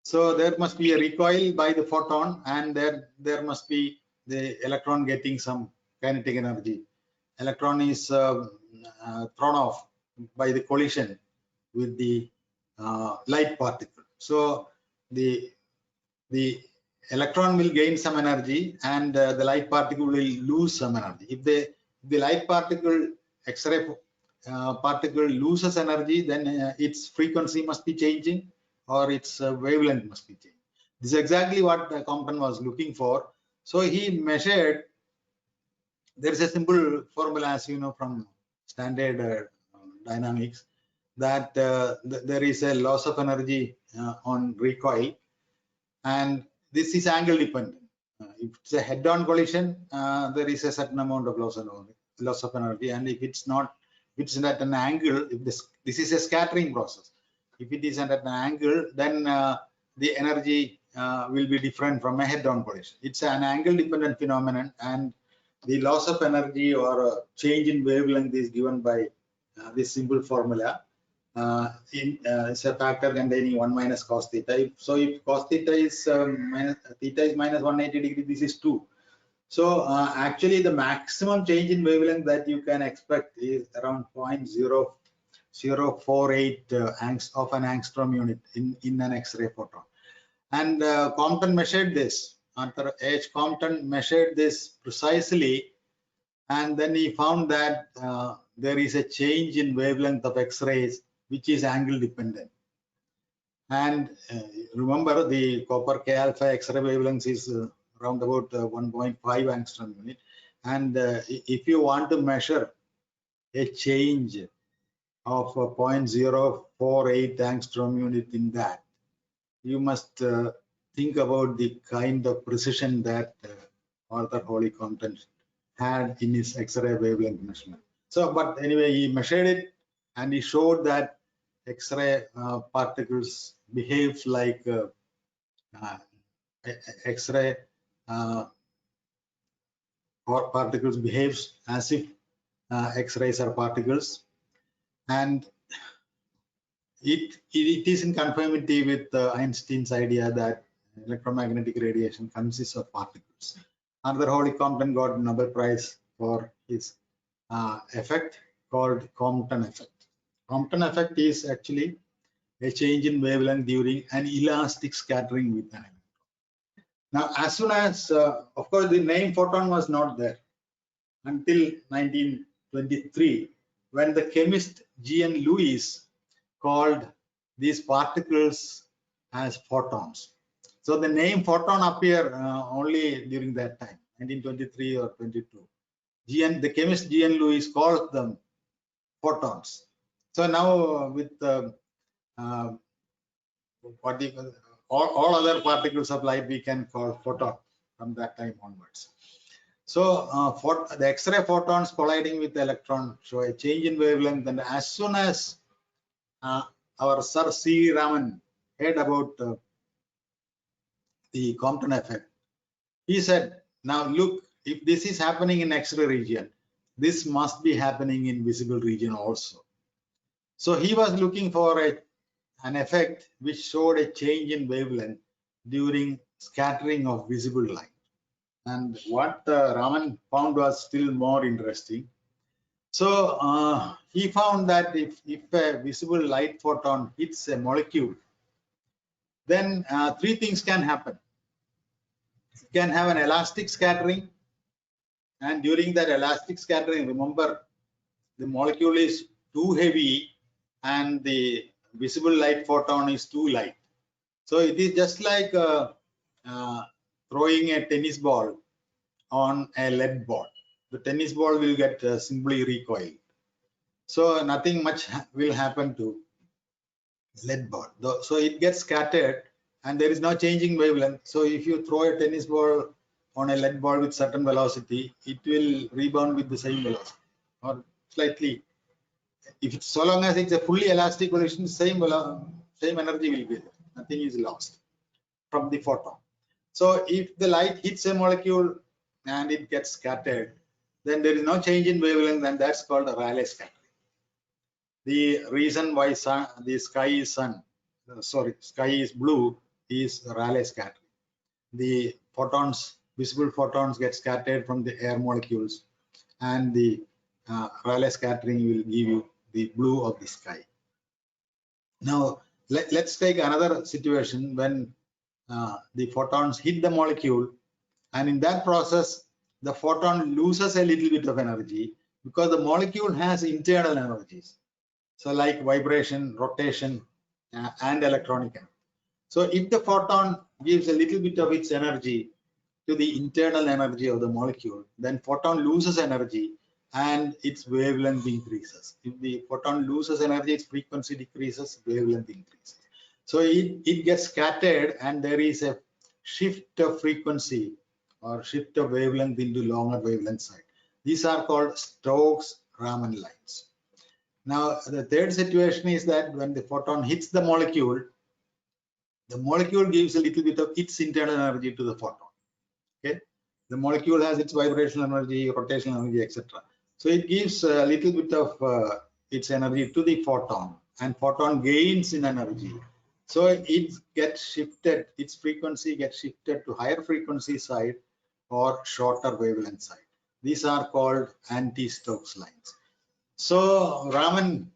So there must be a recoil by the photon, and there must be the electron getting some kinetic energy. Electron is thrown off by the collision with the light particle. So the electron will gain some energy, and the light particle will lose some energy. If the light particle, X-ray particle loses energy, then its frequency must be changing, or its wavelength must be changing. This is exactly what Compton was looking for. So he measured. There is a simple formula, as you know from standard dynamics, that there is a loss of energy on recoil, and this is angle dependent. If it's a head-on collision, there is a certain amount of loss of energy, and if it's not, if it's at an angle, if this is a scattering process. If it is at an angle, then the energy will be different from a head-on collision. It's an angle-dependent phenomenon, and the loss of energy or change in wavelength is given by this simple formula. It's a factor containing 1 minus cos theta. So if cos theta is minus 180 degree, this is 2. So actually the maximum change in wavelength that you can expect is around 0.0048 of an angstrom unit in an X-ray photon. And Compton measured this. Arthur H. Compton measured this precisely, and then he found that there is a change in wavelength of X-rays which is angle dependent. And remember, the copper K alpha X-ray wavelength is around about 1.5 angstrom unit. And if you want to measure a change of 0.048 angstrom unit in that, you must think about the kind of precision that Arthur Holly Compton had in his X-ray wavelength measurement. So, but anyway, he measured it, and he showed that X-ray particles behave like X-ray particles behaves as if X-rays are particles, and it is in conformity with Einstein's idea that electromagnetic radiation consists of particles. Arthur Holly Compton got a Nobel Prize for his effect called Compton effect. Compton effect is actually a change in wavelength during an elastic scattering with an electron. Now, as soon as, of course, the name photon was not there until 1923, when the chemist G.N. Lewis called these particles as photons. So the name photon appeared only during that time, 1923 or 22. The chemist G.N. Lewis called them photons. So now with all other particles of light we can call photon from that time onwards. So the X-ray photons colliding with the electron show a change in wavelength, and as soon as our Sir C. Raman heard about the Compton effect, he said, now look, if this is happening in X-ray region, this must be happening in visible region also. So he was looking for an effect which showed a change in wavelength during scattering of visible light. And what Raman found was still more interesting. So he found that if a visible light photon hits a molecule, then three things can happen. It can have an elastic scattering, and during that elastic scattering, remember, the molecule is too heavy and the visible light photon is too light. So it is just like throwing a tennis ball on a lead ball. The tennis ball will get simply recoiled. So nothing much will happen to lead ball. So it gets scattered and there is no changing wavelength. So if you throw a tennis ball on a lead ball with certain velocity, it will rebound with the same velocity or slightly. If it's, so long as it's a fully elastic position, same energy will be there. Nothing is lost from the photon. So if the light hits a molecule and it gets scattered, then there is no change in wavelength, and that's called a Rayleigh scattering. The reason why the sky is blue is Rayleigh scattering. The photons, visible photons, get scattered from the air molecules, and the Rayleigh scattering will give you the blue of the sky. Now let's take another situation when the photons hit the molecule, and in that process the photon loses a little bit of energy because the molecule has internal energies, so like vibration, rotation, and electronic energy. So if the photon gives a little bit of its energy to the internal energy of the molecule, then photon loses energy and its wavelength increases. If the photon loses energy, its frequency decreases, wavelength increases. So it gets scattered and there is a shift of frequency or shift of wavelength into longer wavelength side. These are called Stokes-Raman lines. Now the third situation is that when the photon hits the molecule gives a little bit of its internal energy to the photon. Okay, the molecule has its vibrational energy, rotational energy, etc. So it gives a little bit of its energy to the photon, and photon gains in energy. So it gets shifted, its frequency gets shifted to higher frequency side or shorter wavelength side. These are called anti-Stokes lines. So Raman,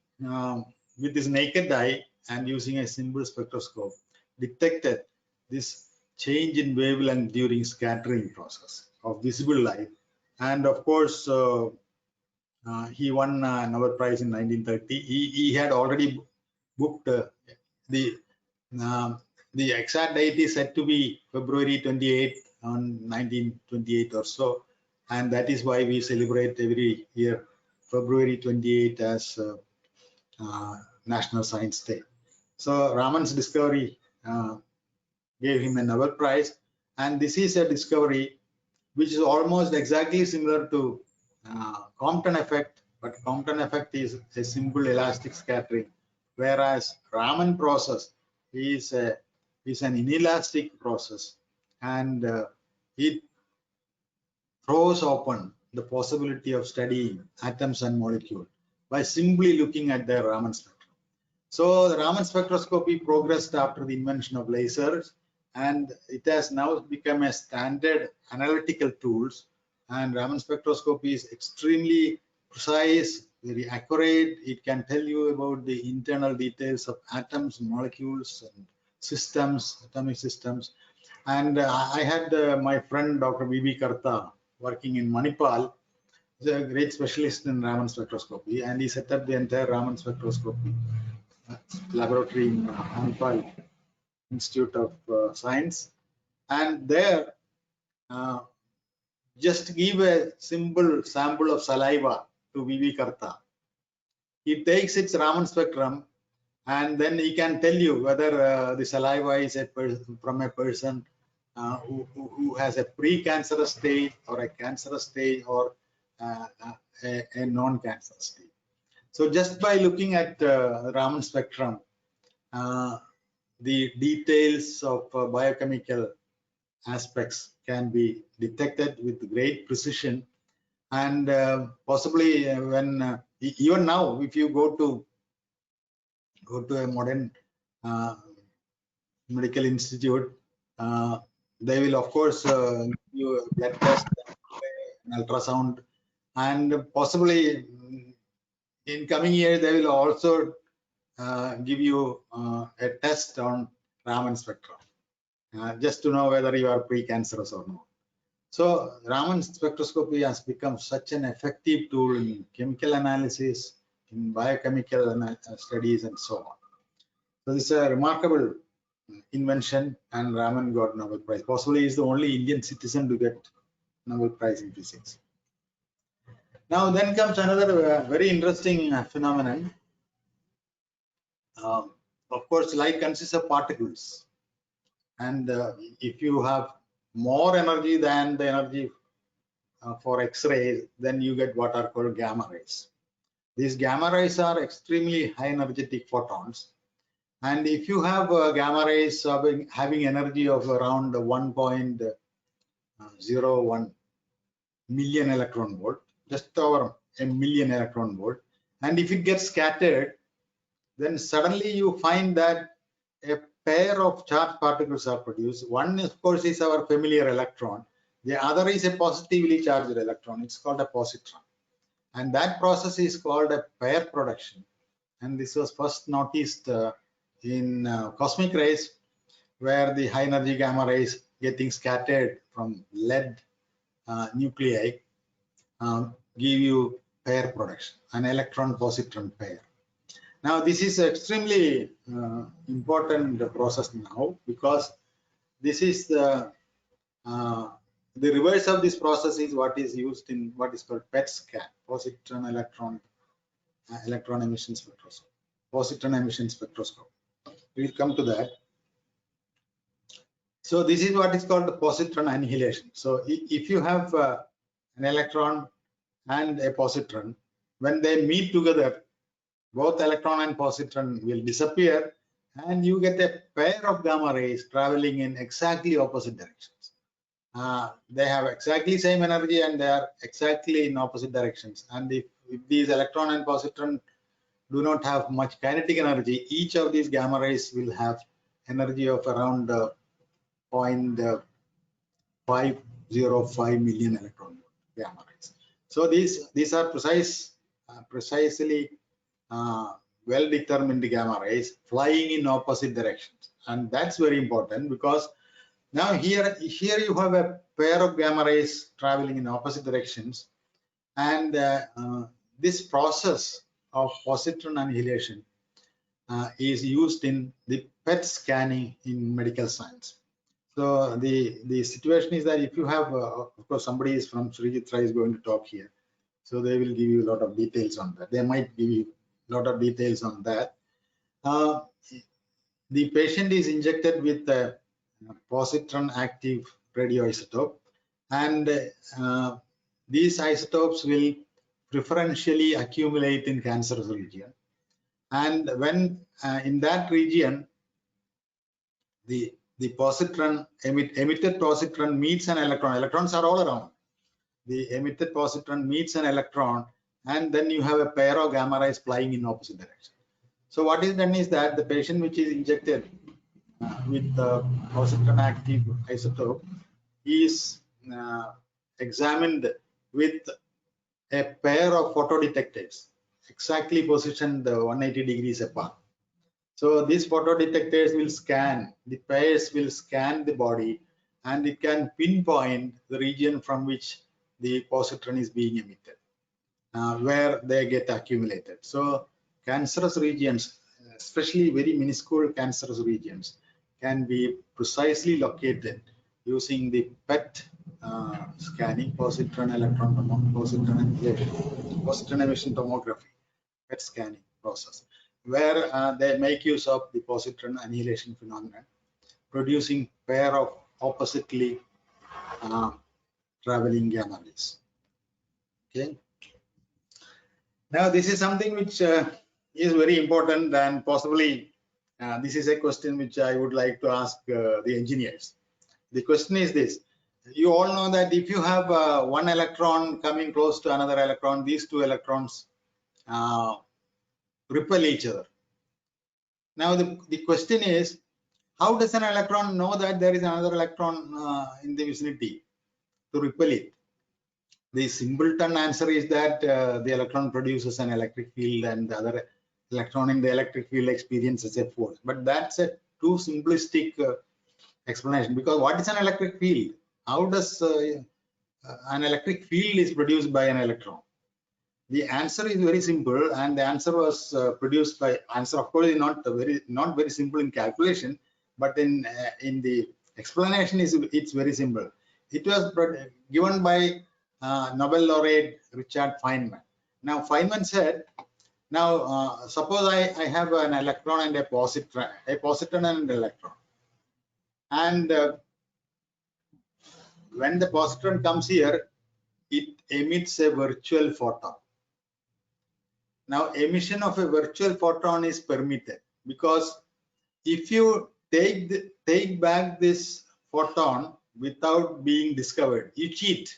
with his naked eye and using a simple spectroscope, detected this change in wavelength during scattering process of visible light, and of course he won Nobel Prize in 1930. He had already booked the exact date is said to be February 28 on 1928 or so, and that is why we celebrate every year February 28 as National Science Day. So Raman's discovery gave him a Nobel Prize, and this is a discovery which is almost exactly similar to Compton effect, but Compton effect is a simple elastic scattering, whereas Raman process is an inelastic process, and it throws open the possibility of studying atoms and molecules by simply looking at their Raman spectrum. So the Raman spectroscopy progressed after the invention of lasers, and it has now become a standard analytical tools, and Raman spectroscopy is extremely precise, very accurate. It can tell you about the internal details of atoms, molecules, and systems, atomic systems. And I had my friend Dr. B.B. Karta working in Manipal. He's a great specialist in Raman spectroscopy, and he set up the entire Raman spectroscopy laboratory in Manipal Institute of Science. And there, just give a simple sample of saliva to B.B. Karta. He takes its Raman spectrum and then he can tell you whether the saliva is from a person who has a pre-cancerous stage or a cancerous stage or a non-cancerous stage. So just by looking at Raman spectrum, the details of biochemical aspects can be detected with great precision, and possibly when even now, if you go to a modern medical institute, they will of course give you a blood test, an ultrasound, and possibly in coming years they will also give you a test on Raman spectrum, just to know whether you are precancerous or not. So Raman spectroscopy has become such an effective tool in chemical analysis, in biochemical studies, and so on. So this is a remarkable invention, and Raman got Nobel Prize. Possibly he is the only Indian citizen to get Nobel Prize in physics. Now then comes another very interesting phenomenon. Of course, light consists of particles, and if you have more energy than the energy for X-rays, then you get what are called gamma rays. These gamma rays are extremely high energetic photons, and if you have gamma rays having energy of around 1.01 million electron volt, just over a million electron volt, and if it gets scattered, then suddenly you find that a pair of charged particles are produced. One, of course, is our familiar electron. The other is a positively charged electron. It's called a positron. And that process is called a pair production. And this was first noticed in cosmic rays, where the high energy gamma rays getting scattered from lead nuclei give you pair production, an electron-positron pair. Now, this is extremely important process now, because this is the reverse of this process is what is used in what is called PET scan, positron electron emission spectroscopy. Positron emission spectroscopy. We'll come to that. So this is what is called the positron annihilation. So if you have an electron and a positron, when they meet together, both electron and positron will disappear, and you get a pair of gamma rays traveling in exactly opposite directions. They have exactly same energy and they are exactly in opposite directions. And if these electron and positron do not have much kinetic energy, each of these gamma rays will have energy of around 0.505 million electron volt gamma rays. So these are precisely well determined gamma rays flying in opposite directions, and that's very important, because now here you have a pair of gamma rays traveling in opposite directions, and this process of positron annihilation is used in the PET scanning in medical science. So the situation is that if you have, of course, somebody is from Srijitra is going to talk here, so they will give you a lot of details on that. They might give you a lot of details on that. The patient is injected with a positron active radioisotope, and these isotopes will preferentially accumulate in cancerous region. And when in that region, the positron emitted positron meets an electron. Electrons are all around. The emitted positron meets an electron, and then you have a pair of gamma rays flying in opposite direction. So what is done is that the patient which is injected with the positron active isotope is examined with a pair of photodetectors exactly positioned 180 degrees apart. So these photodetectors will scan, the pairs will scan the body, and it can pinpoint the region from which the positron is being emitted, where they get accumulated. So cancerous regions, especially very minuscule cancerous regions, can be precisely located using the PET scanning, positron emission tomography, PET scanning process. where they make use of the positron annihilation phenomenon, producing pair of oppositely traveling gamma rays. Okay. Now this is something which is very important, and possibly this is a question which I would like to ask the engineers. The question is this: you all know that if you have one electron coming close to another electron, these two electrons repel each other. Now the question is, how does an electron know that there is another electron in the vicinity to repel it? The simpleton answer is that the electron produces an electric field and the other electron in the electric field experiences a force. But that's a too simplistic explanation, because what is an electric field? How does an electric field is produced by an electron? The answer is very simple, and the answer was produced by answer. Of course, is not very simple in calculation, but in the explanation it's very simple. It was given by Nobel laureate Richard Feynman. Now Feynman said, now suppose I have an electron and a positron and an electron, and when the positron comes here, it emits a virtual photon. Now emission of a virtual photon is permitted, because if you take back this photon without being discovered, you cheat.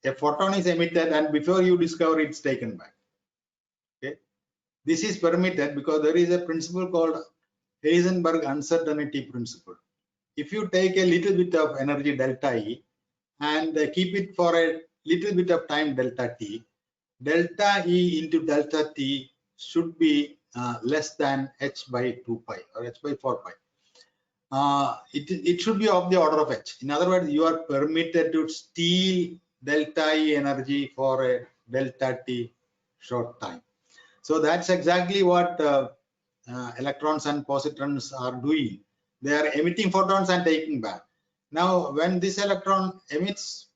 A photon is emitted, and before you discover, it's taken back. Okay, this is permitted because there is a principle called Heisenberg uncertainty principle. If you take a little bit of energy delta E and keep it for a little bit of time delta t, delta E into delta t should be less than h by 2 pi or h by 4 pi. It should be of the order of h. In other words, you are permitted to steal delta E energy for a delta t short time. So that's exactly what electrons and positrons are doing. They are emitting photons and taking back. Now, when this electron emits,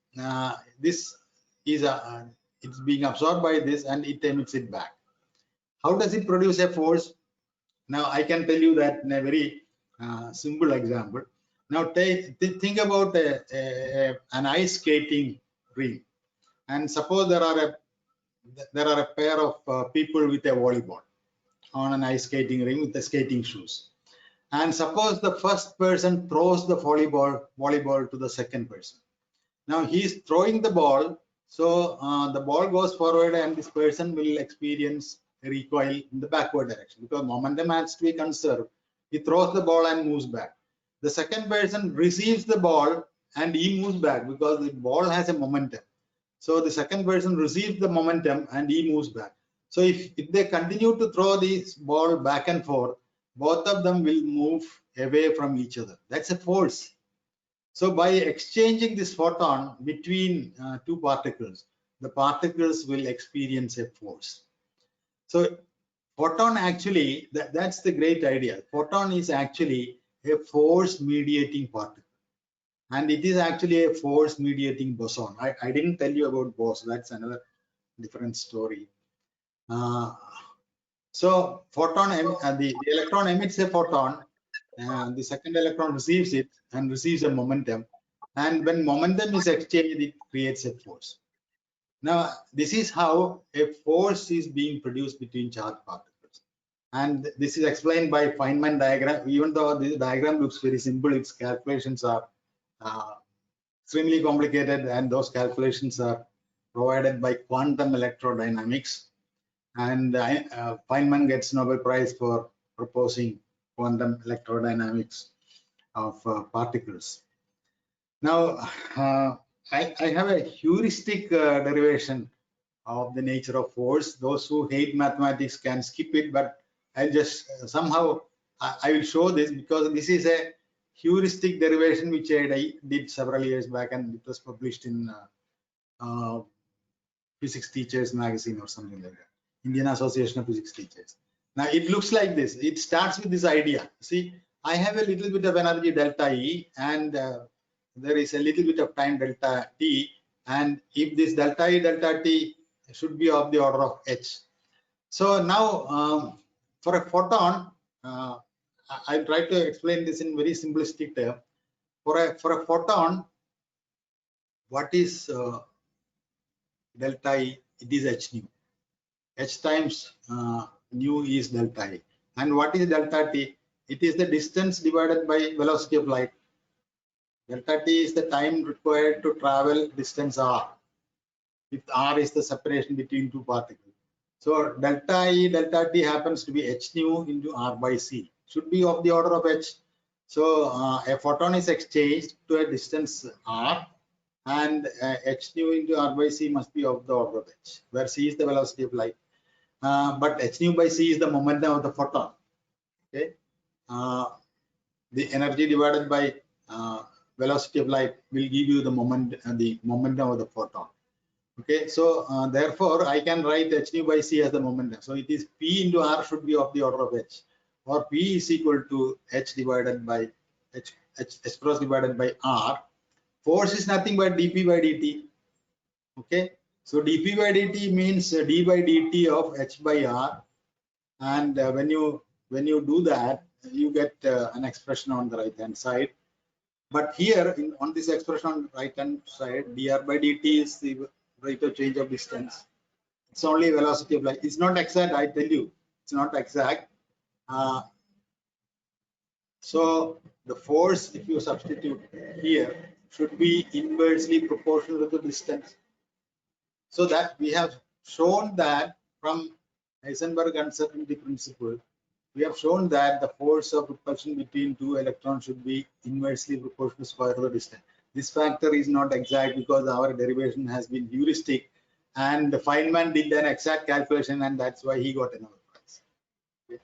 this is it's being absorbed by this, and it emits it back. How does it produce a force? Now, I can tell you that in a very simple example. Now, think about an ice skating ring, and suppose there are a pair of people with a volleyball on an ice skating ring with the skating shoes. And suppose the first person throws the volleyball to the second person. Now he's throwing the ball, so the ball goes forward, and this person will experience a recoil in the backward direction because momentum has to be conserved. He throws the ball and moves back. The second person receives the ball and he moves back because the ball has a momentum. So the second person receives the momentum and he moves back. So if they continue to throw this ball back and forth, both of them will move away from each other. That's a force. So by exchanging this photon between two particles, the particles will experience a force. So photon actually, that's the great idea. Photon is actually a force mediating particle. And it is actually a force mediating boson. I didn't tell you about Bose. That's another different story. So photon, the electron emits a photon, and the second electron receives it and receives a momentum. And when momentum is exchanged, it creates a force. Now, this is how a force is being produced between charged particles. And this is explained by Feynman diagram. Even though this diagram looks very simple, its calculations are extremely complicated, and those calculations are provided by quantum electrodynamics. And Feynman gets Nobel Prize for proposing quantum electrodynamics of particles. Now, I have a heuristic derivation of the nature of force. Those who hate mathematics can skip it, but I just somehow I will show this because this is a heuristic derivation which I did several years back, and it was published in Physics Teachers magazine or something like that. Indian Association of Physics Teachers. Now it looks like this. It starts with this idea. See, I have a little bit of energy delta E, and there is a little bit of time delta t, and if this delta E delta t should be of the order of h. So now for a photon, I try to explain this in very simplistic term. For a photon, what is delta E? It is h nu. H times nu is delta E. And what is delta T? It is the distance divided by velocity of light. Delta T is the time required to travel distance r, if r is the separation between two particles. So delta E, delta T happens to be h nu into r by c. Should be of the order of h. So a photon is exchanged to a distance r, and h nu into r by c must be of the order of h, where c is the velocity of light. But h nu by c is the momentum of the photon. Okay, the energy divided by velocity of light will give you the momentum of the photon. Okay, so therefore I can write h nu by c as the momentum. So it is p into r should be of the order of h, or p is equal to h divided by h cross divided by r. Force is nothing but dp by dt. Okay, so dp by dt means d by dt of h by r, and when you do that, you get an expression on the right hand side. But here on this expression on the right hand side, dr by dt is the rate of change of distance. It's only velocity of light. It's not exact, I tell you, it's not exact. So the force, if you substitute here, should be inversely proportional to the distance. So that we have shown that from Heisenberg uncertainty principle, we have shown that the force of repulsion between two electrons should be inversely proportional to square root of the distance. This factor is not exact because our derivation has been heuristic, and Feynman did an exact calculation, and that's why he got a Nobel Prize. Okay.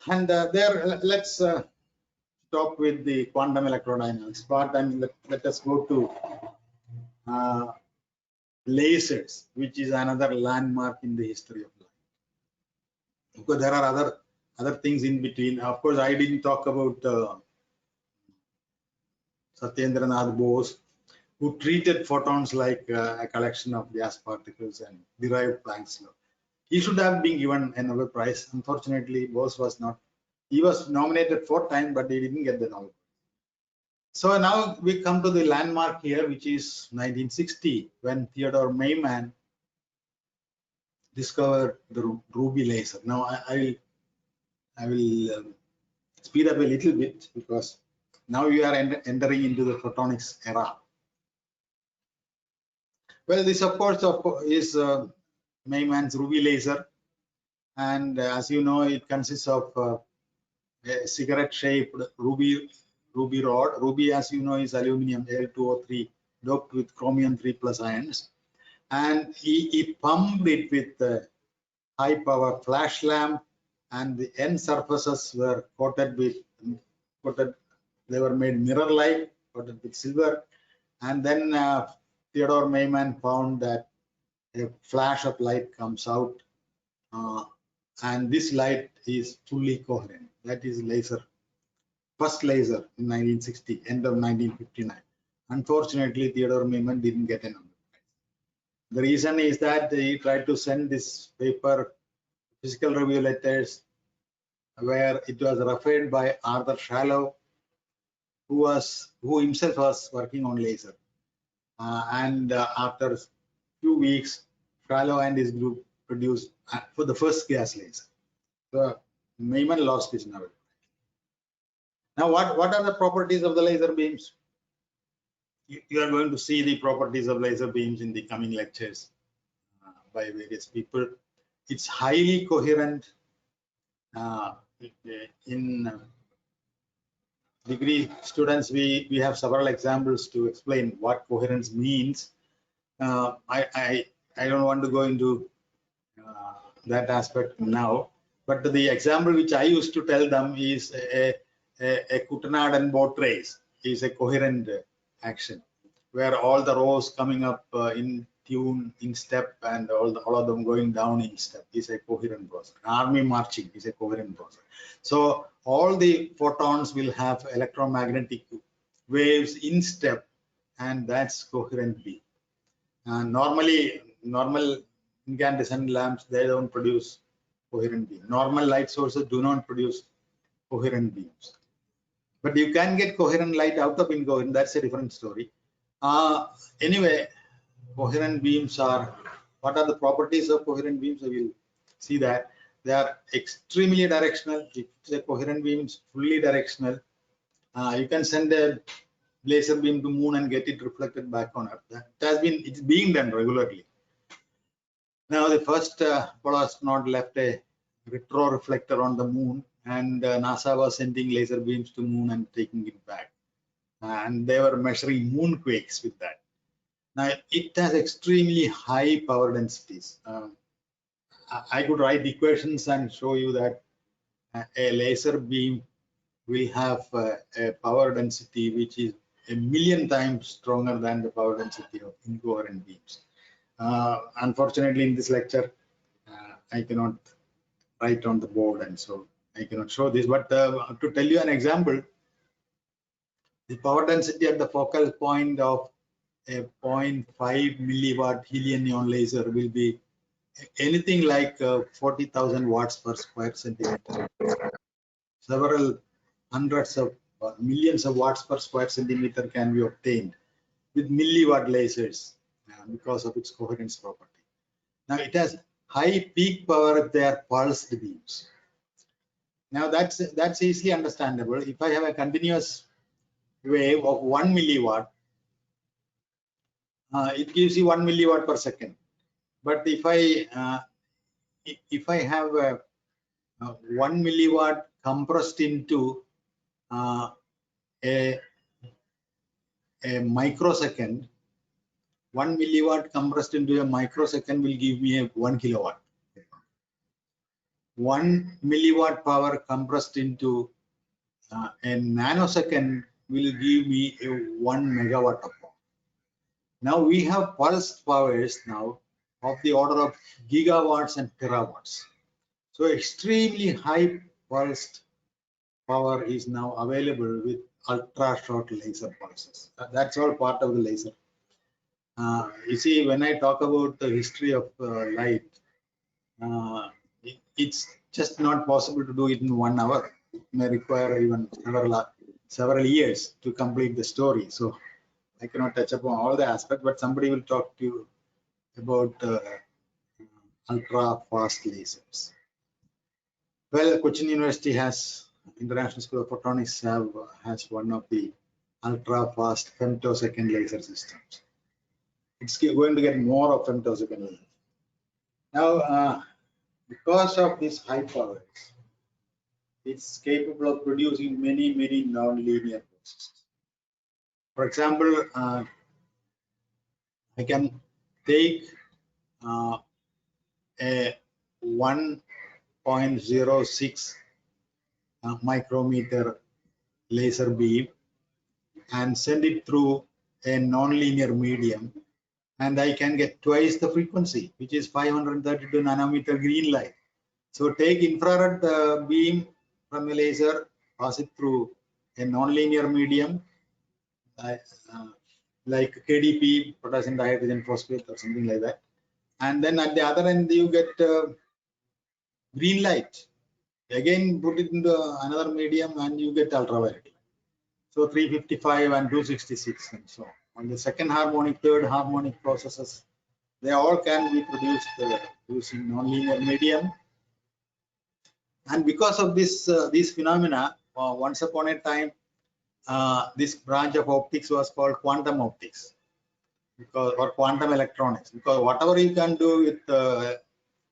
And there, let's stop with the quantum electrodynamics part, and let us go to lasers, which is another landmark in the history of light. Because there are other things in between. Of course, I didn't talk about Satyendranath Bose, who treated photons like a collection of gas particles and derived Planck's law. He should have been given a Nobel Prize. Unfortunately, Bose was not. He was nominated 4 times, but he didn't get the Nobel. So now we come to the landmark here, which is 1960, when Theodore Maiman discovered the ruby laser. Now I will speed up a little bit, because now you are entering into the photonics era. Well, this of course is Maiman's ruby laser, and as you know, it consists of a cigarette-shaped ruby rod. Ruby, as you know, is aluminum Al2O3 doped with chromium 3+ ions, and he pumped it with high-power flash lamp, and the end surfaces were they were made mirror-like, coated with silver. And then Theodore Maiman found that a flash of light comes out, and this light is fully coherent. That is laser, first laser in 1960, end of 1959. Unfortunately, Theodore Maiman didn't get a Nobel Prize. The reason is that he tried to send this paper, Physical Review Letters, where it was referred by Arthur Shallow, who himself was working on laser. And after a few weeks, Shallow and his group produced for the first gas laser. So Maiman lost his Nobel. Now, what are the properties of the laser beams? You are going to see the properties of laser beams in the coming lectures by various people. It's highly coherent. In degree students, we have several examples to explain what coherence means. I don't want to go into that aspect now, but the example which I used to tell them is a Coulthard and Bott race is a coherent action, where all the rows coming up in tune, in step, and all of them going down in step is a coherent process. Army marching is a coherent process. So all the photons will have electromagnetic waves in step, and that's coherent beam. Normal incandescent lamps, they don't produce coherent beam. Normal light sources do not produce coherent beams. But you can get coherent light out of incoherent, that's a different story. Anyway, coherent beams are, what are the properties of coherent beams? I will see that. They are extremely directional. If the coherent beam is fully directional, you can send a laser beam to moon and get it reflected back on Earth. It's being done regularly. Now the first Apollo astronaut left a retro reflector on the moon, and NASA was sending laser beams to moon and taking it back. And they were measuring moonquakes with that. Now it has extremely high power densities. I could write equations and show you that a laser beam will have a power density which is 1,000,000 times stronger than the power density of incoherent beams. Unfortunately, in this lecture, I cannot write on the board, and so I cannot show this. But to tell you an example, the power density at the focal point of a 0.5 milliwatt helium neon laser will be anything like 40,000 watts per square centimeter. Several hundreds of millions of watts per square centimeter can be obtained with milliwatt lasers because of its coherence property. Now it has high peak power if they are pulsed beams. Now that's easily understandable. If I have a continuous wave of 1 milliwatt, it gives you 1 milliwatt per second. But if I have a 1 milliwatt compressed into a microsecond, 1 milliwatt compressed into a microsecond will give me a 1 kilowatt. 1 milliwatt power compressed into a nanosecond will give me a 1 megawatt of power. Now we have pulsed powers now of the order of gigawatts and terawatts. So extremely high pulsed power is now available with ultra short laser pulses. That's all part of the laser. You see, when I talk about the history of light, it's just not possible to do it in 1 hour. It may require even several years to complete the story. So I cannot touch upon all the aspects, but somebody will talk to you about ultra fast lasers. Well, Cochin University has, International School of Photonics has one of the ultra fast femtosecond laser systems. It's going to get more of femtosecond laser. Now, because of this high powers, it's capable of producing many non-linear processes. For example, I can take a 1.06 micrometer laser beam and send it through a non-linear medium, and I can get twice the frequency, which is 532 nanometer green light. So take infrared beam from a laser, pass it through a non-linear medium like KDP, potassium dihydrogen phosphate, or something like that, and then at the other end you get green light. Again, put it into another medium and you get ultraviolet light. So 355 and 266 and so on. On the second harmonic, third harmonic processes, they all can be produced using nonlinear medium. And because of this, these phenomena, once upon a time, this branch of optics was called quantum optics, or quantum electronics, because whatever you can do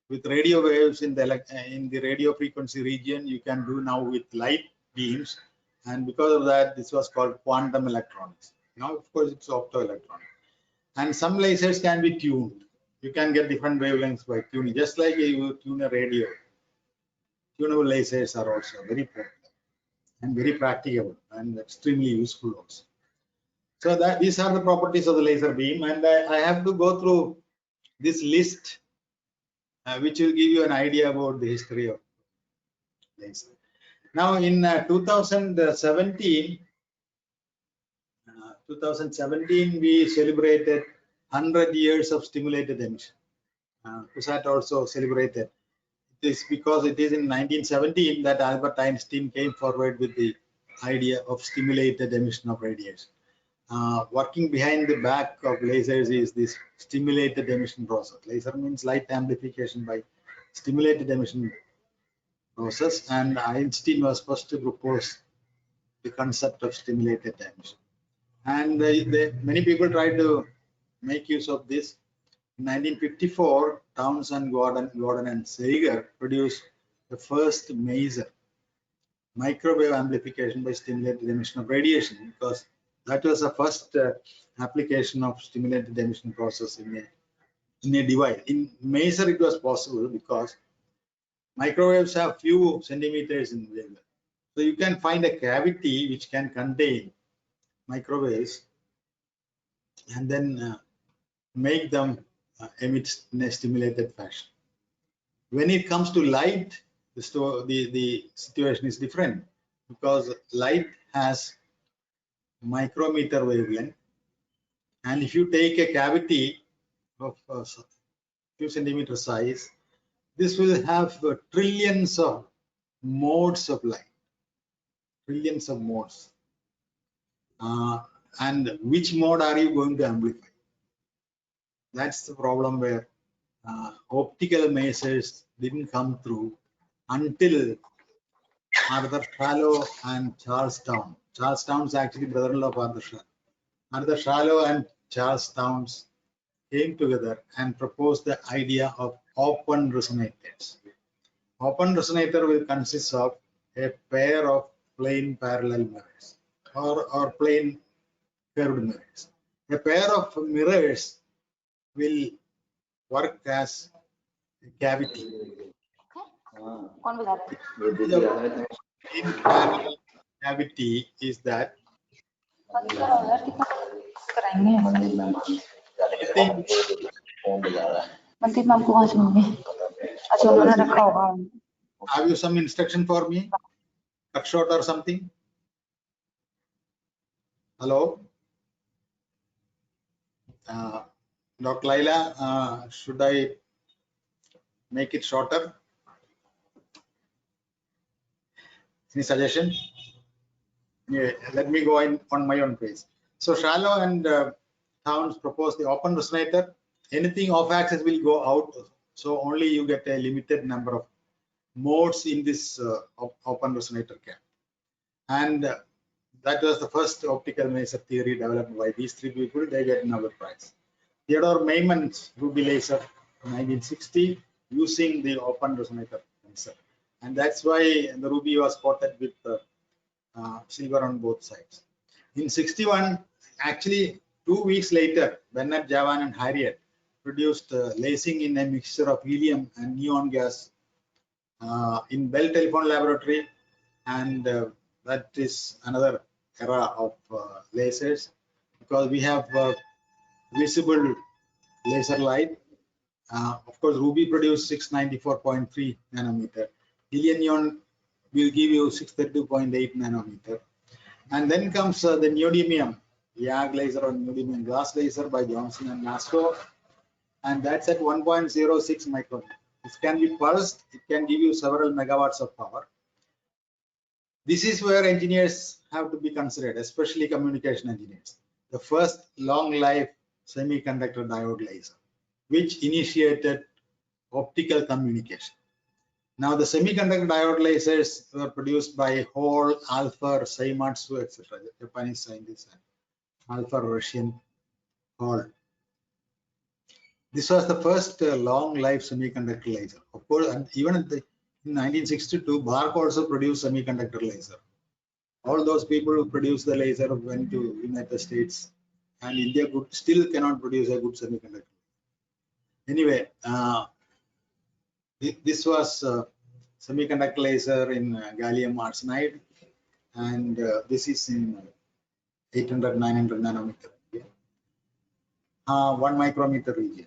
with radio waves in the radio frequency region, you can do now with light beams, and because of that, this was called quantum electronics. Now, of course, it's optoelectronics, and some lasers can be tuned. You can get different wavelengths by tuning, just like you tune a radio. Tunable lasers are also very popular and very practicable and extremely useful also. So these are the properties of the laser beam, and I have to go through this list, which will give you an idea about the history of laser. Now, in 2017, we celebrated 100 years of stimulated emission. CUSAT also celebrated. It is because it is in 1917 that Albert Einstein came forward with the idea of stimulated emission of radiation. Working behind the back of lasers is this stimulated emission process. Laser means light amplification by stimulated emission process, and Einstein was first to propose the concept of stimulated emission. And many people tried to make use of this. In 1954, Townsend, Gordon and Sager produced the first major microwave amplification by stimulated emission of radiation, because that was the first application of stimulated emission process in a device. In maser, it was possible because microwaves have few centimeters in wavelength. So you can find a cavity which can contain microwaves and then make them emit in a stimulated fashion. When it comes to light, the situation is different, because light has micrometer wavelength, and if you take a cavity of a few centimeter size, this will have trillions of modes of light, trillions of modes. And which mode are you going to amplify? That's the problem, where optical masers didn't come through until Arthur Shallow and Charles Townes. Charles Townes is actually brother-in-law of Arthur Shallow. Arthur Shallow and Charles Townes came together and proposed the idea of open resonators. Open resonator will consist of a pair of plane parallel mirrors or plane curved mirrors. A pair of mirrors will work as a cavity. The in parallel cavity is that have you some instruction for me? Cut short or something? Hello? Dr. Laila, should I make it shorter? Any suggestion? Yeah, let me go on my own pace. So Shallow and Townes proposed the open resonator. Anything off axis will go out, so only you get a limited number of modes in this open resonator cap. And that was the first optical maser theory developed by these three people. They get Nobel Prize. Theodore Maimon's ruby laser in 1960 using the open resonator concept, and that's why the ruby was coated with silver on both sides. In 61, actually 2 weeks later, Bernard Javan and Harriet produced lasing in a mixture of helium and neon gas in Bell Telephone Laboratory, and that is another era of lasers, because we have visible laser light. Of course, ruby produced 694.3 nanometer. Helium neon will give you 632.8 nanometer. And then comes the neodymium, YAG laser or neodymium glass laser by Johnson and Maslow, and that's at 1.06 micron. It can be pulsed, it can give you several megawatts of power. This is where engineers have to be considered, especially communication engineers. The first long life semiconductor diode laser, which initiated optical communication. Now, the semiconductor diode lasers were produced by Hall, Alpher, Seimatsu, etc. Japanese scientists, Alpher, Russian, Hall. This was the first long life semiconductor laser. Of course, and even in 1962, Bark also produced semiconductor laser. All those people who produced the laser went to United States, and India still cannot produce a good semiconductor. Anyway, this was semiconductor laser in gallium arsenide, and this is in 800, 900 nanometer. 1 micrometer region.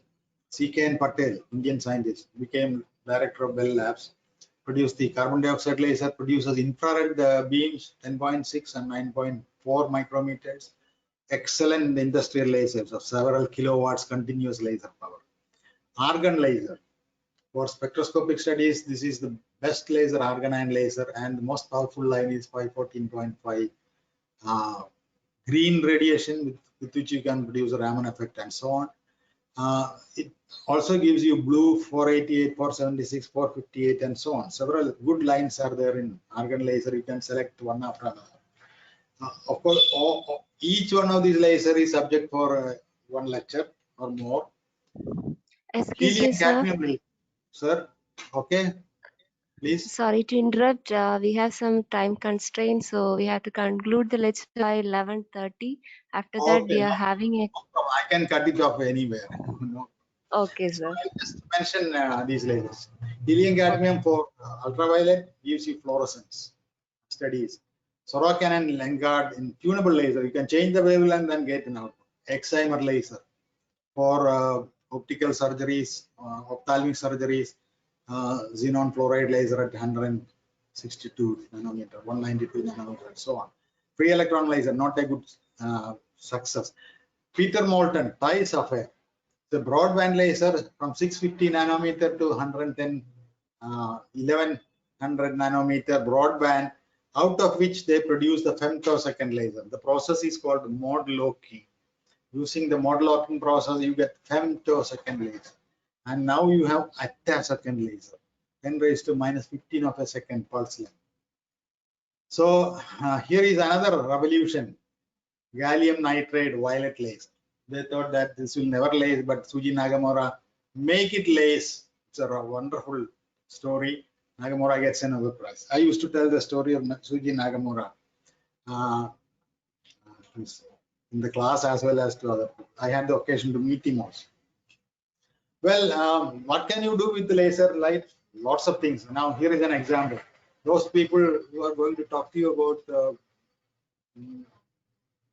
C.K.N. Patel, Indian scientist, became director of Bell Labs, produced the carbon dioxide laser, produces infrared beams 10.6 and 9.4 micrometers, excellent industrial lasers of several kilowatts continuous laser power. argon laser. For spectroscopic studies, this is the best laser, argon ion laser, and the most powerful line is 514.5 green radiation with which you can produce a Raman effect and so on. It also gives you blue 488, 476, 458 and so on. Several good lines are there in argon laser. You can select one after another. Of course, each one of these lasers is subject for one lecture or more. Excuse me, Helium sir. cadmium, sir. Okay, please. Sorry to interrupt. We have some time constraints, so we have to conclude the lecture by 11:30. After that, we Okay, are no, having a. I can cut it off anywhere. No. Okay, So sir. I'll just mention these lasers. Helium cadmium for ultraviolet gives you fluorescence studies. Sorokin and Lengard in tunable laser, you can change the wavelength and get an output. Excimer laser for optical surgeries, ophthalmic surgeries, xenon fluoride laser at 162 nanometer, 192 nanometer, and so on. Free electron laser, not a good success. Peter Moulton, Thai Sapphire, the broadband laser from 650 nanometer to 110, 1100 nanometer broadband, out of which they produce the femtosecond laser. The process is called mode locking. Using the mode locking process, you get femtosecond laser. And now you have attasecond laser, 10 raised to minus 15 of a second pulse length. So here is another revolution, gallium nitride violet laser. They thought that this will never lace, but Tsuji Nagamura make it lace. It's a wonderful story. Nagamura gets a Nobel Prize. I used to tell the story of Tsuji Nagamura in the class as well as to other people. I had the occasion to meet him also. Well, what can you do with the laser light? Lots of things. Now here is an example. Those people who are going to talk to you about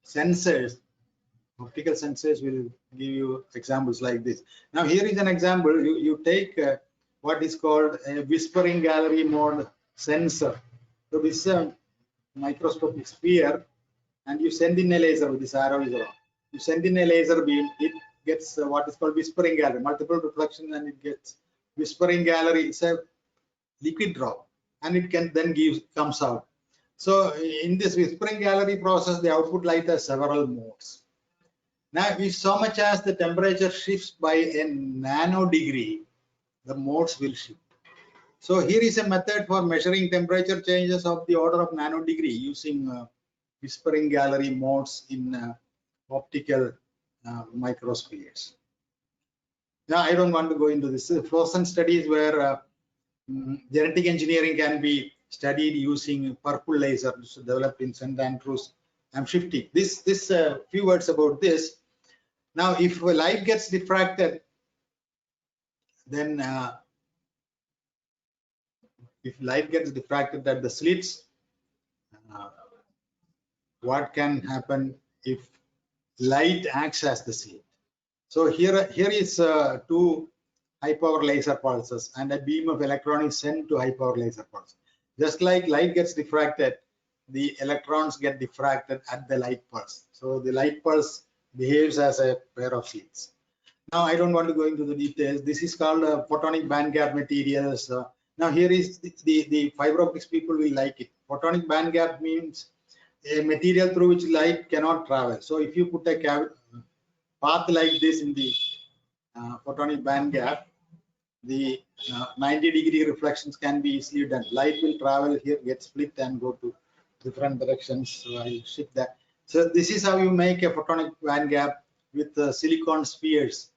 sensors, optical sensors, will give you examples like this. Now here is an example. You take what is called a whispering gallery mode sensor. So this is a microscopic sphere, and you send in a laser with this arrow is around. You send in a laser beam, it gets what is called whispering gallery, multiple reflections, and it gets whispering gallery. It's a liquid drop, and it can then comes out. So in this whispering gallery process, the output light has several modes. Now, if so much as the temperature shifts by a nano degree, the modes will shift. So here is a method for measuring temperature changes of the order of nano degree using whispering gallery modes in optical microspheres. Now, I don't want to go into this. Fluorescence studies where genetic engineering can be studied using purple laser developed in St. Andrews. I'm shifting. This few words about this. Now, if light gets diffracted, then if light gets diffracted at the slits, what can happen if light acts as the slit? So here is two high power laser pulses, and a beam of electron is sent to high power laser pulse. Just like light gets diffracted, the electrons get diffracted at the light pulse. So the light pulse behaves as a pair of slits. Now I don't want to go into the details. This is called photonic band gap materials. Now here is the fiber optics people will like it. Photonic band gap means a material through which light cannot travel. So if you put a path like this in the photonic band gap, the 90-degree reflections can be easily done. Light will travel here, get split and go to different directions. So I'll shift that. So this is how you make a photonic band gap with silicon spheres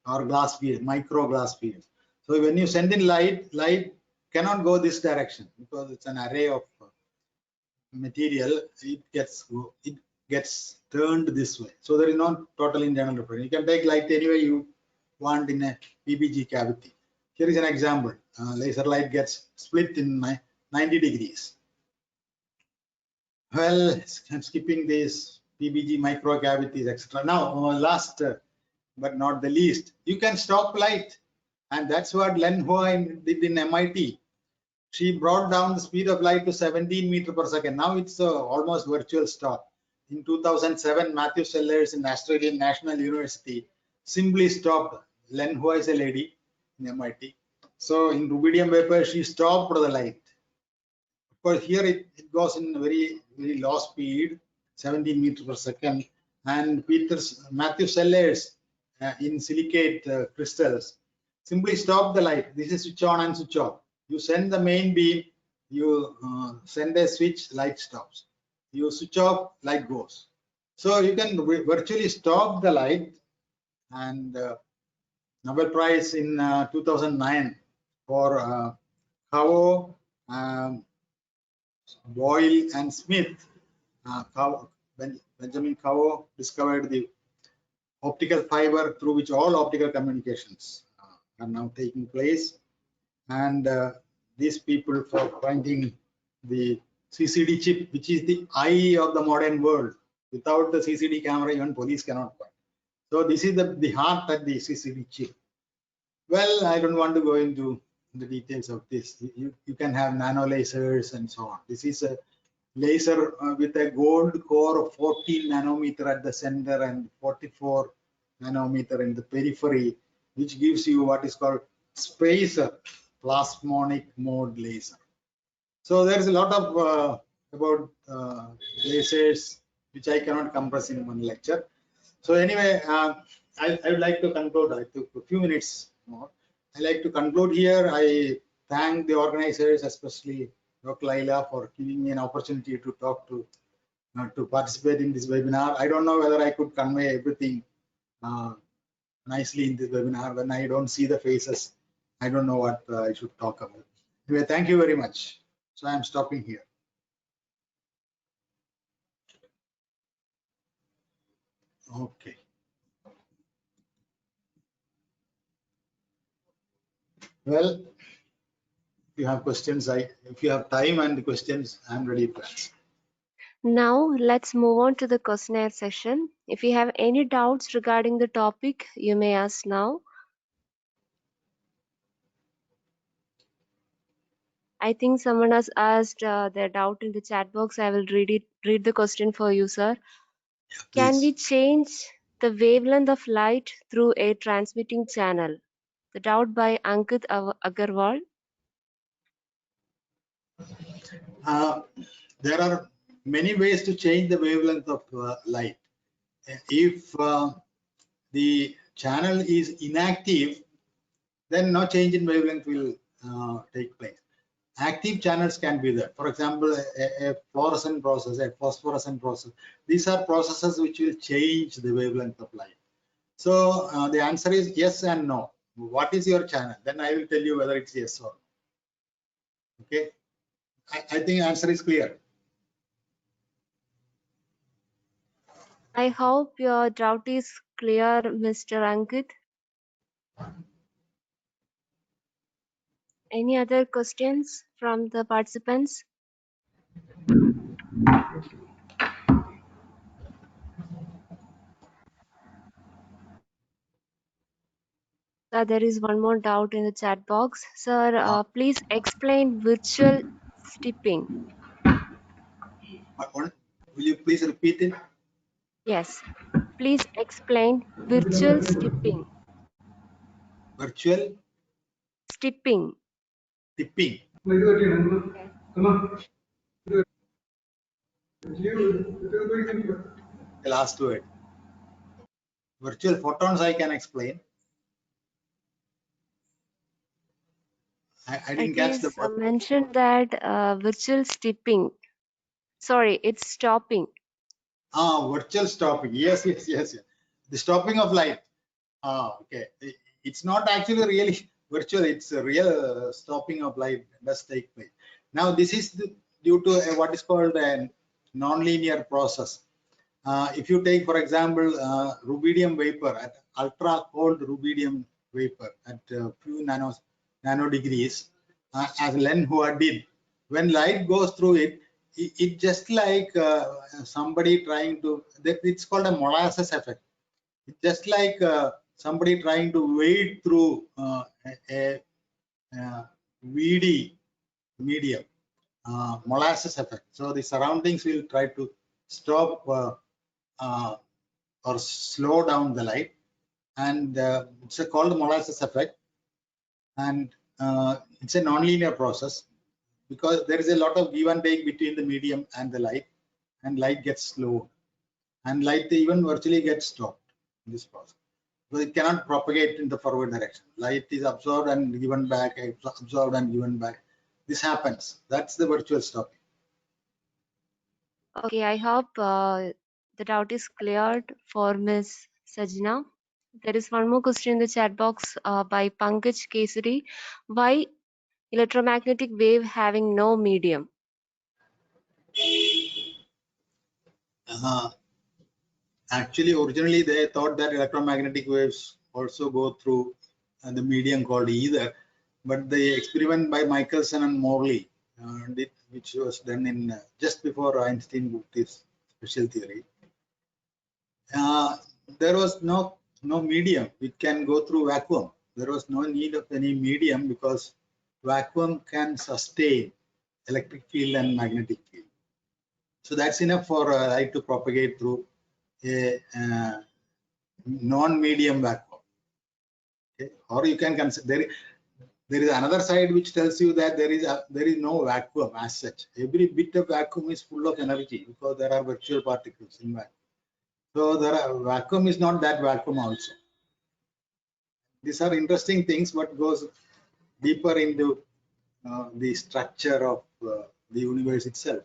or glass spheres, micro glass spheres. So when you send in light, light cannot go this direction because it's an array of material. It gets turned this way. So there is no total internal reflection. You can take light anywhere you want in a PPG cavity. Here is an example. Laser light gets split in 90 degrees. Well, I'm skipping this PPG micro cavities, etc. Now, last but not the least, you can stop light, and that's what Len Huai did in MIT. She brought down the speed of light to 17 meters per second. Now it's almost virtual stop. In 2007, Matthew Sellers in Australian National University simply stopped. Len Huai is a lady. in MIT. So in rubidium vapor, she stopped the light. Of course, here it goes in very low speed, 17 meters per second. And Matthew Sellers in silicate crystals simply stop the light. This is switch on and switch off. You send the main beam, you send a switch, light stops. You switch off, light goes. So you can virtually stop the light. And Nobel Prize in 2009 for Coe, Boyle, and Smith. Benjamin Coe discovered the optical fiber through which all optical communications are now taking place. And these people for finding the CCD chip, which is the eye of the modern world. Without the CCD camera, even police cannot find. So this is the heart at the CCD chip. Well, I don't want to go into the details of this. You can have nano lasers and so on. This is a laser with a gold core of 14 nanometer at the center and 44 nanometer in the periphery, which gives you what is called spacer plasmonic mode laser. So there is a lot of about lasers which I cannot compress in one lecture. So anyway, I would like to conclude. I took a few minutes more. I like to conclude here. I thank the organizers, especially Dr. Laila, for giving me an opportunity to talk to participate in this webinar. I don't know whether I could convey everything nicely in this webinar. When I don't see the faces, I don't know what I should talk about. Anyway, thank you very much. So I am stopping here. Okay. Well, if you have questions, if you have time and questions, I'm ready to answer. Now let's move on to the questionnaire session. If you have any doubts regarding the topic, you may ask now. I think someone has asked their doubt in the chat box. I will read the question for you, sir. Can we change the wavelength of light through a transmitting channel? The doubt by Ankit Agarwal. There are many ways to change the wavelength of light. If the channel is inactive, then no change in wavelength will take place. Active channels can be there. For example, a fluorescent process, a phosphorescent process. These are processes which will change the wavelength of light. So the answer is yes and no. What is your channel? Then I will tell you whether it's yes or no. Okay. I think the answer is clear. I hope your doubt is clear, Mr. Ankit. Any other questions from the participants? There is one more doubt in the chat box. Sir, please explain virtual steeping. Will you please repeat it? Yes. Please explain virtual steeping. Virtual Steeping. tipping. Okay. The last word. Virtual photons I can explain. I didn't catch the word. Mentioned that virtual steeping. Sorry, it's stopping. Virtual stopping. Yes. The stopping of light. Okay. It's not actually really virtual. It's a real stopping of light does take place. Now this is due to what is called a nonlinear process. If you take, for example, rubidium vapor at ultra cold rubidium vapor at a few nano degrees, as Len Hua did, when light goes through it just like somebody trying to, it's called a molasses effect. It's just like somebody trying to wade through a weedy medium, molasses effect. So the surroundings will try to stop or slow down the light, and it's called molasses effect. and it's a nonlinear process because there is a lot of give and take between the medium and the light, and light gets slowed, and light even virtually gets stopped in this process. So it cannot propagate in the forward direction. Light is absorbed and given back, absorbed and given back. This happens. That's the virtual stopping. Okay, I hope the doubt is cleared for Ms. Sajna. There is one more question in the chat box by Pankaj Kesari. Why electromagnetic wave having no medium? Actually, originally they thought that electromagnetic waves also go through the medium called ether, but the experiment by Michelson and Morley, which was done in just before Einstein booked his special theory, there was no medium. It can go through vacuum. There was no need of any medium because vacuum can sustain electric field and magnetic field. So that's enough for light to propagate through a non-medium vacuum. Okay? Or you can consider there is another side which tells you that there is no vacuum as such. Every bit of vacuum is full of energy because there are virtual particles in vacuum. So vacuum is not that vacuum also. These are interesting things, but goes deeper into the structure of the universe itself.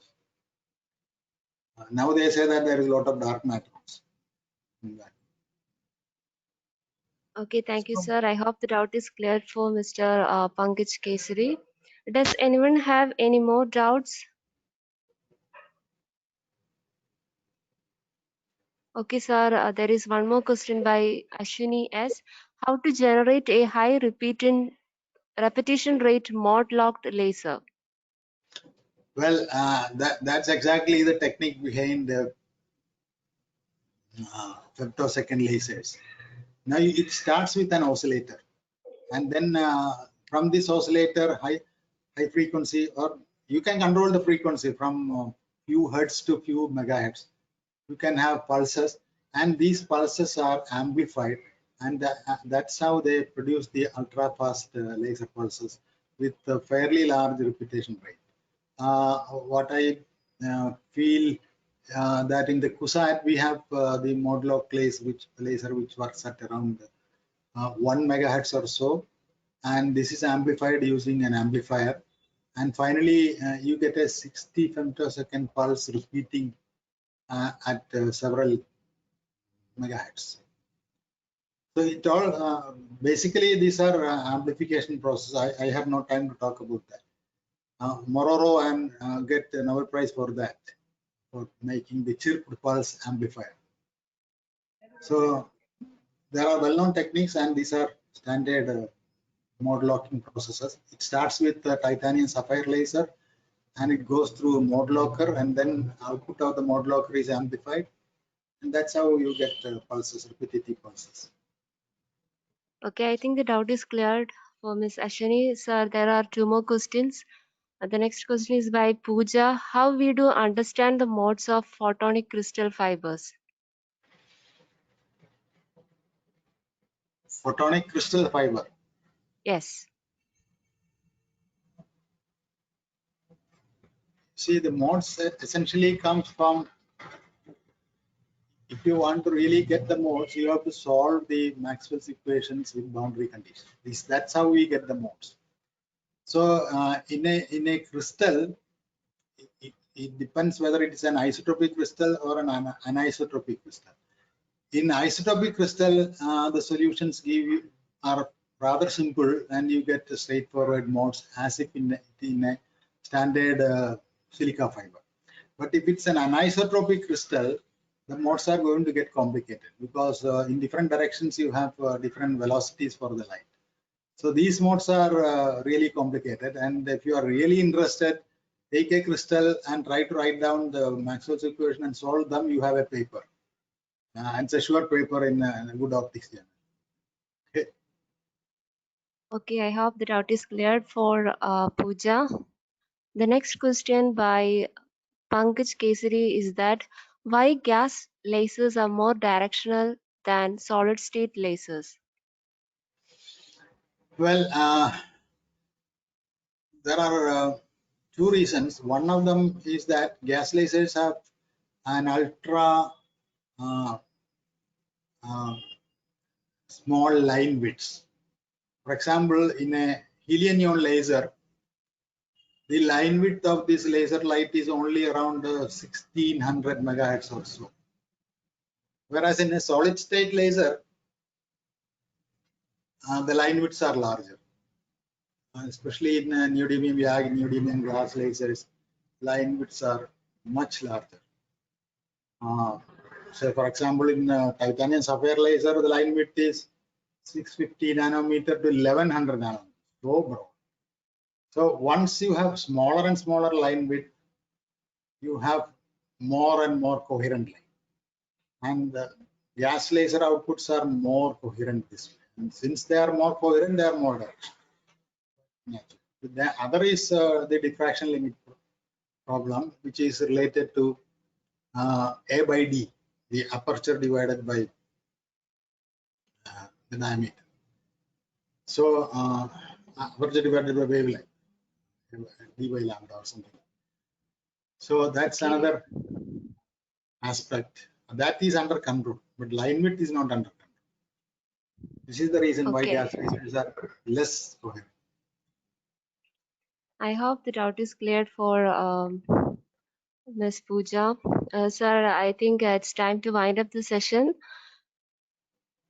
Now they say that there is a lot of dark matter in vacuum. Okay, thank you, sir. I hope the doubt is cleared for Mr. Pankaj Kesari. Does anyone have any more doubts? Okay, sir. There is one more question by Ashwini S. How to generate a high repetition rate mod locked laser? Well, that's exactly the technique behind the femtosecond lasers. Now it starts with an oscillator, and then from this oscillator, high frequency, or you can control the frequency from few hertz to few megahertz. You can have pulses, and these pulses are amplified, and that's how they produce the ultra fast laser pulses with a fairly large repetition rate. What I feel that in the CuSAT we have the Modlock laser which works at around 1 megahertz or so, and this is amplified using an amplifier, and finally you get a 60 femtosecond pulse repeating at several megahertz. So it all basically these are amplification process. I have no time to talk about that. Mororo and get the Nobel Prize for that, for making the chirped pulse amplifier. So there are well-known techniques, and these are standard mode locking processes. It starts with the titanium sapphire laser, and it goes through mode locker, and then output of the mode locker is amplified, and that's how you get pulses, repetitive pulses. Okay, I think the doubt is cleared for Ms. Ashwini. Sir, there are two more questions. The next question is by Pooja. How we do understand the modes of photonic crystal fibers? Photonic crystal fiber. Yes. See, the modes essentially comes from, if you want to really get the modes, you have to solve the Maxwell's equations with boundary conditions. That's how we get the modes. So in a crystal, it depends whether it is an isotropic crystal or an anisotropic crystal. In isotropic crystal, the solutions are rather simple, and you get straightforward modes as if in a standard silica fiber. But if it's an anisotropic crystal, the modes are going to get complicated because in different directions you have different velocities for the light. So these modes are really complicated, and if you are really interested, take a crystal and try to write down the Maxwell's equation and solve them. You have a paper. It's a short paper in a good optics journal. Okay. Okay, I hope the doubt is cleared for Pooja. The next question by Pankaj Kesari is that why gas lasers are more directional than solid state lasers? Well, there are two reasons. One of them is that gas lasers have an ultra uh, small line widths. For example, in a helium neon laser, the line width of this laser light is only around 1600 megahertz or so. Whereas in a solid state laser, the line widths are larger. Especially in neodymium YAG, neodymium glass lasers, line widths are much larger. So for example, in titanium sapphire laser, the line width is 650 nanometer to 1100 nanometer. So broad. So once you have smaller and smaller line width, you have more and more coherent line. And the gas laser outputs are more coherent this way. And since they are more coherent, they are more direct. The other is the diffraction limit problem, which is related to A by D, the aperture divided by the diameter. So aperture divided by wavelength, D by lambda or something. So that's another aspect that is under control, but line width is not under control. This is the reason why gas lasers are less coherent. I hope the doubt is cleared for Ms. Pooja. Sir, I think it's time to wind up the session.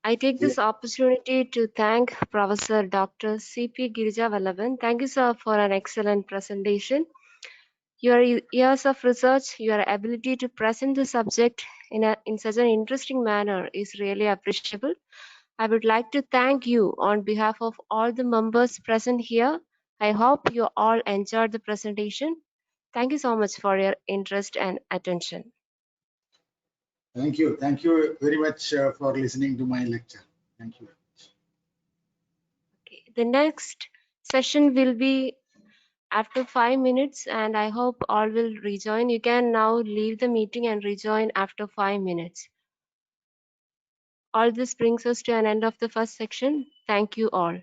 I take this opportunity to thank Professor Dr. C.P. Girija-Vallabhan. Thank you, sir, for an excellent presentation. Your years of research, your ability to present the subject in such an interesting manner is really appreciable. I would like to thank you on behalf of all the members present here. I hope you all enjoyed the presentation. Thank you so much for your interest and attention. Thank you. Thank you very much for listening to my lecture. Thank you. Okay. The next session will be after 5 minutes, and I hope all will rejoin. You can now leave the meeting and rejoin after 5 minutes. All this brings us to an end of the first section. Thank you all.